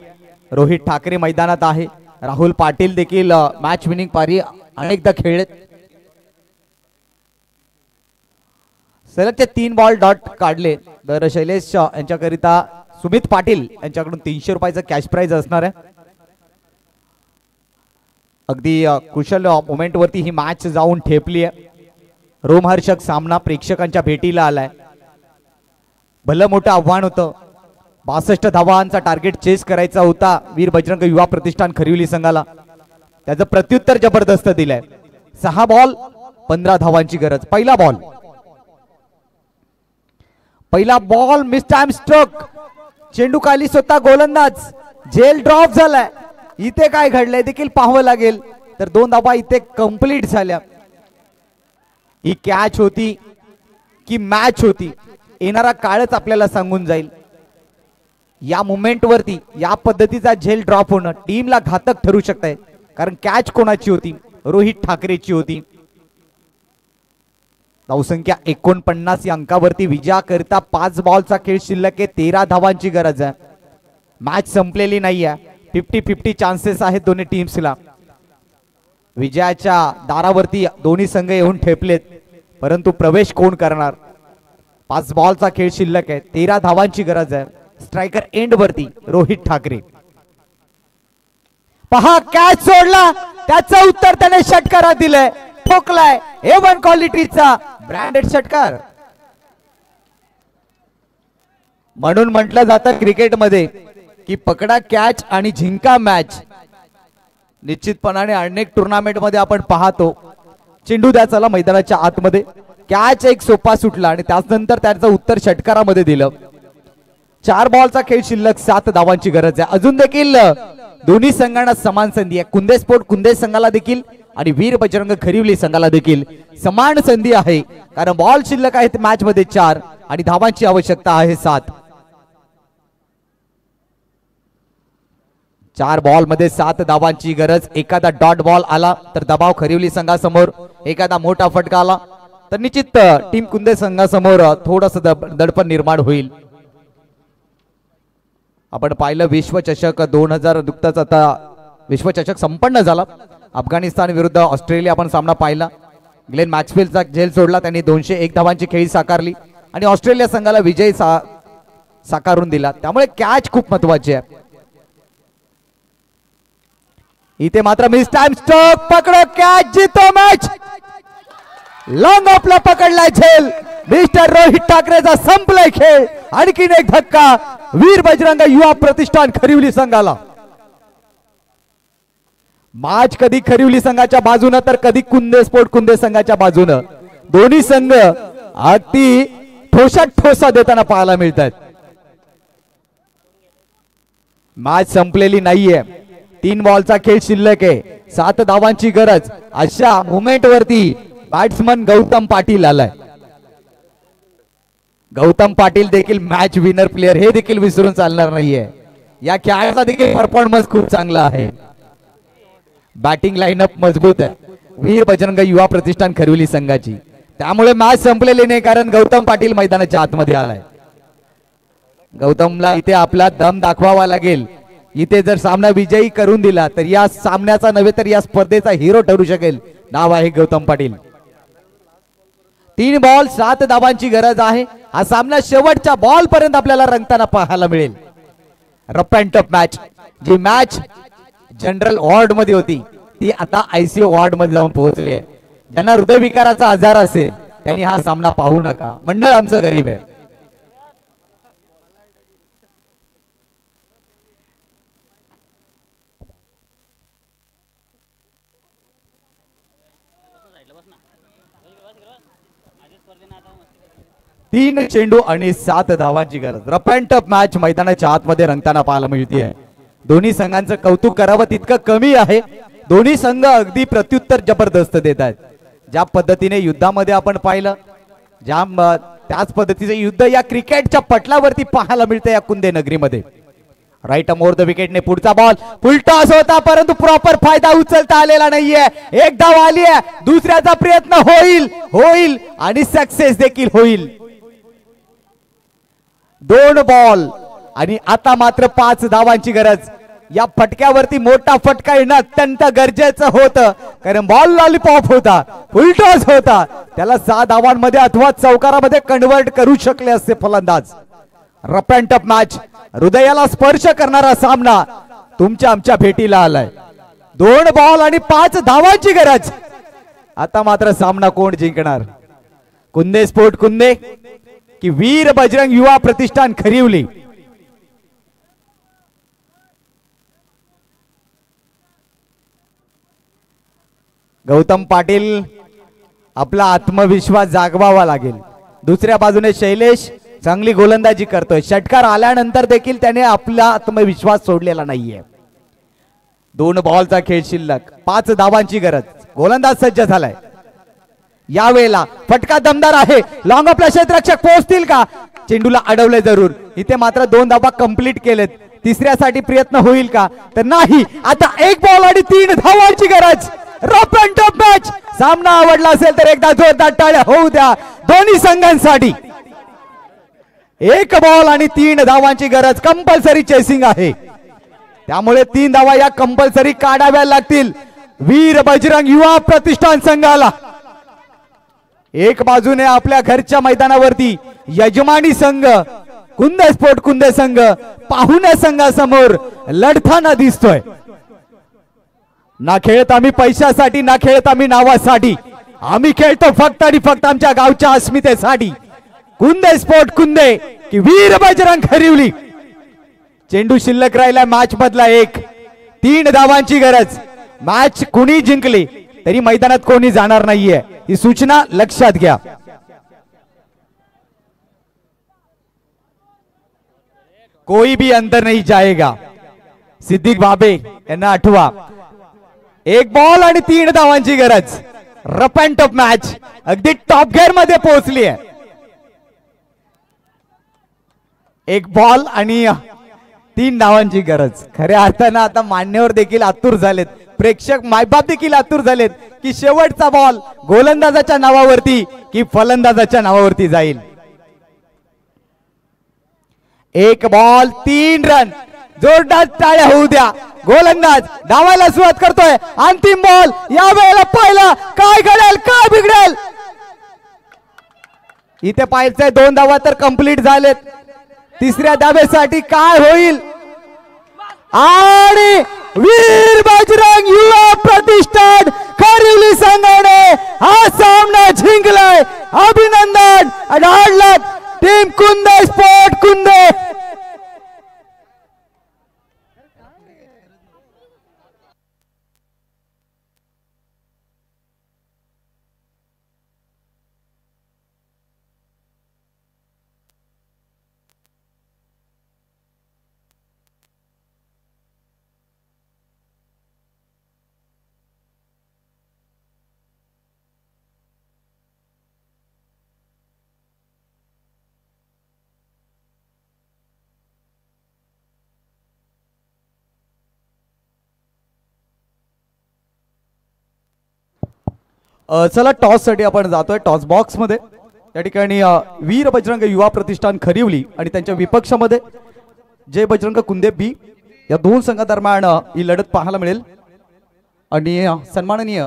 रोहित ठाकरे मैदानात आहे, राहुल पाटील देखील मॅच विनिंग पारी अनेकदा खेळलेत. सलगचे 3 बॉल डॉट काढले तर शैलेश यांच्याकरिता सुमित पाटील यांच्याकडून 300 रुपयाचं कॅश प्राइज असणार आहे. अगदी कुशल मोमेंट वरती ही मॅच जाऊन ठेपली आहे. रोमहर्षक सामना प्रेक्षकांच्या भेटीला आलाय. भलं मोठं आव्हान होतं. 62 धावांचा टार्गेट चेस करायचा होता वीर बजरंग युवा प्रतिष्ठान खरिवली संघाला. त्याचं प्रत्युत्तर जबरदस्त दिलंय. 6 बॉल 15 धावांची गरज. पहिला बॉल मिस टाइम स्ट्रोक. चेंडू खाली स्वतः गोलंदाज, झेल ड्रॉप झालाय. इथे काय घडलंय देखील पाहावं लागेल. तर 2 धावा इथे कंप्लीट झाल्या. ही कॅच होती की मॅच होती येणारा काळच आपल्याला सांगून जाईल. या मोमेंट वरती या पद्धतीचा झेल ड्रॉप होणं टीमला घातक ठरू शकतंय. कारण कॅच कोणाची होती? रोहित ठाकरेची होती. धावसंख्या 49 या अंकावरती विजयाकरिता 5 बॉलचा खेळ शिल्लक आहे. 13 धावांची गरज आहे. मॅच संपलेली नाही आहे. 50-50 चान्सेस आहेत दोन्ही टीम्सला. विजयाच्या दारावरती दोन्ही संघ येऊन ठेपलेत, परंतु प्रवेश कोण करणार? 5 बॉलचा खेळ शिल्लक आहे. 13 धावांची गरज आहे. स्ट्रायकर एंड वरती रोहित ठाकरे. पहा कॅच सोडला, त्याचं उत्तर त्याने षटकारात दिलंय. ठोकलाय A1 क्वालिटीचा ब्रँडेड षटकार. म्हणून म्हटलं जातं क्रिकेटमध्ये की पकडा कॅच आणि जिंका मॅच. निश्चितपणाने अनेक टुर्नामेंट मध्ये आपण पाहतो चेंडू द्या चला मैदानाच्या आतमध्ये. कॅच एक सोपा सुटला आणि त्यानंतर त्याचं उत्तर षटकारामध्ये दिलं. 4 बॉलचा खेळ शिल्लक, 7 धावांची गरज आहे. अजून देखील दोन्ही संघांना समान संधी आहे. कुंदे स्पोर्ट कुंदे संघाला देखील आणि वीर बजरंग खरिवली संघाला देखील समान संधी आहे. कारण बॉल शिल्लक आहेत मॅच मध्ये 4 आणि धावांची आवश्यकता आहे 7. 4 बॉल मध्ये 7 धावांची गरज. एखादा डॉट बॉल आला तर दबाव खरिवली संघासमोर, एखादा मोठा फटका आला तर निश्चित टीम कुंदे संघासमोर थोडस दडपण निर्माण होईल. आपण पाहिलं विश्वचषक 2000 नुकताच आता विश्वचषक संपन्न झाला. अफगाणिस्तान विरुद्ध ऑस्ट्रेलिया आपण सामना पाहिला. ग्लेन मॅक्सवेलचा झेल सोडला, त्यांनी 201 धावांची खेळी साकारली आणि ऑस्ट्रेलिया संघाला विजय साकारून दिला. त्यामुळे कॅच खूप महत्वाची आहे. इथे मात्र मिस टाइम स्ट्रोक. पकडो कॅच, जीतो मॅच. लॉंग ऑफला पकडलाय झेल. मिस्टर रोहित ठाकरेचा संपलाय खेळ. आणखीन एक धक्का वीर बजरंग युवा प्रतिष्ठान खरिवली संघाला. मॅच कधी खरिवली संघाच्या बाजूने तर कधी कुंदे स्पोर्ट कुंदे संघाच्या बाजूने. दोन्ही संघ अगदी ठोसात ठोसा देताना पाहायला मिळतात. मॅच संपलेली नाहीये. 3 बॉलचा खेळ शिल्लक आहे. 7 धावांची गरज. अशा मोमेंट वरती बॅट्समन गौतम पाटील आलाय. गौतम पाटील देखील मॅच विनर प्लेयर, हे देखील विसरून चालणार नाहीये. या खेळाचा देखील परफॉर्मन्स खूप चांगला आहे. बॅटिंग लाईनअप मजबूत आहे वीर बजरंग युवा प्रतिष्ठान खरिवली संघाची. त्यामुळे मॅच संपलेली नाही, कारण गौतम पाटील मैदानाच्या आतमध्ये आलाय. गौतमला इथे आपला दम दाखवावा लागेल. इथे जर सामना विजयी करून दिला तर या सामन्याचा नव्हे तर या स्पर्धेचा हिरो ठरू शकेल. नाव आहे गौतम पाटील. 3 बॉल 7 धावांची गरज आहे. हा सामना शेवटच्या बॉल पर्यंत आपल्याला रंगताना पाहायला मिळेल. Rough and tough match. जी मॅच जनरल वॉर्ड मध्ये होती ती आता ICU वॉर्ड मध्ये जाऊन पोहोचली आहे. ज्यांना हृदयविकाराचा आजार असेल त्यांनी हा सामना पाहू नका. मंडळ आमचं गरीब आहे. तीन चेंडू आणि 7 धावांची गरज. रफ अँड टफ मॅच मैदानाच्या आतमध्ये रंगताना पाहायला मिळते. दोन्ही संघांचं कौतुक करावं तितकं कमी आहे. दोन्ही संघ अगदी प्रत्युत्तर जबरदस्त देत आहेत. ज्या पद्धतीने युद्धामध्ये आपण पाहिलं, त्याच पद्धतीचं युद्ध या क्रिकेटच्या पटलावरती पाहायला मिळतं या कुंदे नगरीमध्ये. राईट मोर द विकेटने पुढचा बॉल फुलटॉस होता, परंतु प्रॉपर फायदा उचलता आलेला नाहीये. एक धाव आली आहे, दुसऱ्याचा प्रयत्न होईल आणि सक्सेस देखील होईल. 2 बॉल आणि आता मात्र 5 धावांची गरज. या फटक्यावरती मोठा फटका येणं अत्यंत गरजेचं होतं, कारण बॉल लॉलीपॉप होता, फुलटॉस होता. त्याला 6 धावांमध्ये अथवा चौकारामध्ये कन्वर्ट करू शकले असते फलंदाज. रफ अँड टफ मॅच, हृदयाला स्पर्श करणारा सामना तुमच्या आमच्या भेटीला आलाय. 2 बॉल आणि 5 धावांची गरज. आता मात्र सामना कोण जिंकणार? कुंदे स्पोर्ट कुंदे की वीर बजरंग युवा प्रतिष्ठान खरिवली? गौतम पाटील, आपला आत्मविश्वास जागवावा लागेल. दुसऱ्या बाजूने शैलेश चांगली गोलंदाजी करतोय. षटकार आल्यानंतर देखील त्याने आपला आत्मविश्वास सोडलेला नाहीये. 2 बॉलचा खेळ शिल्लक, 5 धावांची गरज. गोलंदाज सज्ज झालाय. यावेळेला फटका दमदार आहे. लॉंग ऑफला क्षेत्ररक्षक पोहोचतील का? चेंडूला अडवले जरूर. इथे मात्र 2 धावा कंप्लीट केलेत. तिसऱ्यासाठी प्रयत्न होईल का? तर नाही. आता 1 बॉल आणि 3 धावांची गरज. Rough and tough match. सामना आवडला असेल तर एकदा जोरदार टाळ्या होऊ द्या दोन्ही संघांसाठी. 1 बॉल आणि 3 धावांची गरज. कंपल्सरी चेसिंग आहे, त्यामुळे 3 धावा या कंपल्सरी काढाव्या लागतील वीर बजरंग युवा प्रतिष्ठान संघाला. एक बाजूने आपल्या घरच्या मैदानावरती यजमानी संघ कुंदे स्पोर्ट कुंदे संघ पाहुण्या संघासमोर लढताना दिसतोय. ना खेळत आम्ही पैशासाठी, ना खेळत आम्ही नावासाठी. आम्ही खेळतो फक्त आणि फक्त आमच्या गावच्या अस्मितेसाठी. कुंदे स्पोर्ट कुंदे की वीर बजरंग खरिवली. चेंडू शिल्लक राहिला मॅच मधला 1. 3 धावांची गरज. मॅच कुणी जिंकली तरी मैदानात कोणी जाणार नाहीये, ही सूचना लक्षात घ्या. कोई भी अंदर नहीं जाएगा, सिद्दीक बाबे यांना आठवा. 1 बॉल आणि 3 धावांची गरज. रफ अँड टफ मॅच अगदी टॉप गेअर मध्ये पोहोचली आहे. 1 बॉल आणि 3 धावांची गरज. खऱ्या अर्थानं आता मान्यवर देखील आतुर झालेत, प्रेक्षक मायबाप देखील आतुर झालेत की शेवटचा बॉल गोलंदाजाच्या नावावरती की फलंदाजाच्या नावावरती जाईल. 1 बॉल 3 रन. जोरदार टाळ्या होऊ द्या. गोलंदाज धावायला सुरुवात करतोय. अंतिम बॉल. या वेळेला पाहिला काय घडेल, काय बिघडेल. इथे पाहायचंय 2 धावा तर कंप्लीट झालेत. तिसऱ्या धावेसाठी काय होईल? आणि वीर बजरंग युवा प्रतिष्ठान खरिवली संघाने हा सामना जिंकलाय. अभिनंदन आणि हार्ड लक टीम कुंदे स्पोर्ट कुंदे. चला टॉस साठी आपण जातोय टॉस बॉक्स मध्ये. या ठिकाणी वीर बजरंग युवा प्रतिष्ठान खरिवली आणि त्यांच्या विपक्षामध्ये जय बजरंग कुंदे बी या 2 संघादरम्यान ही लढत पाहायला मिळेल. आणि सन्माननीय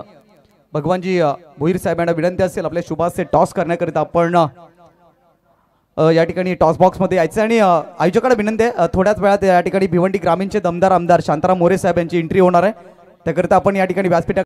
भगवानजी भोईर साहेबांना विनंती असेल आपल्या शुभाचे टॉस करण्याकरिता आपण या ठिकाणी टॉस बॉक्स मध्ये यायचं. आणि आयोजकांना विनंती आहे थोड्याच वेळात या ठिकाणी भिवंडी ग्रामीणचे दमदार आमदार शांताराम मोरे साहेब यांची एंट्री होणार आहे. त्याकरिता आपण या ठिकाणी व्यासपीठा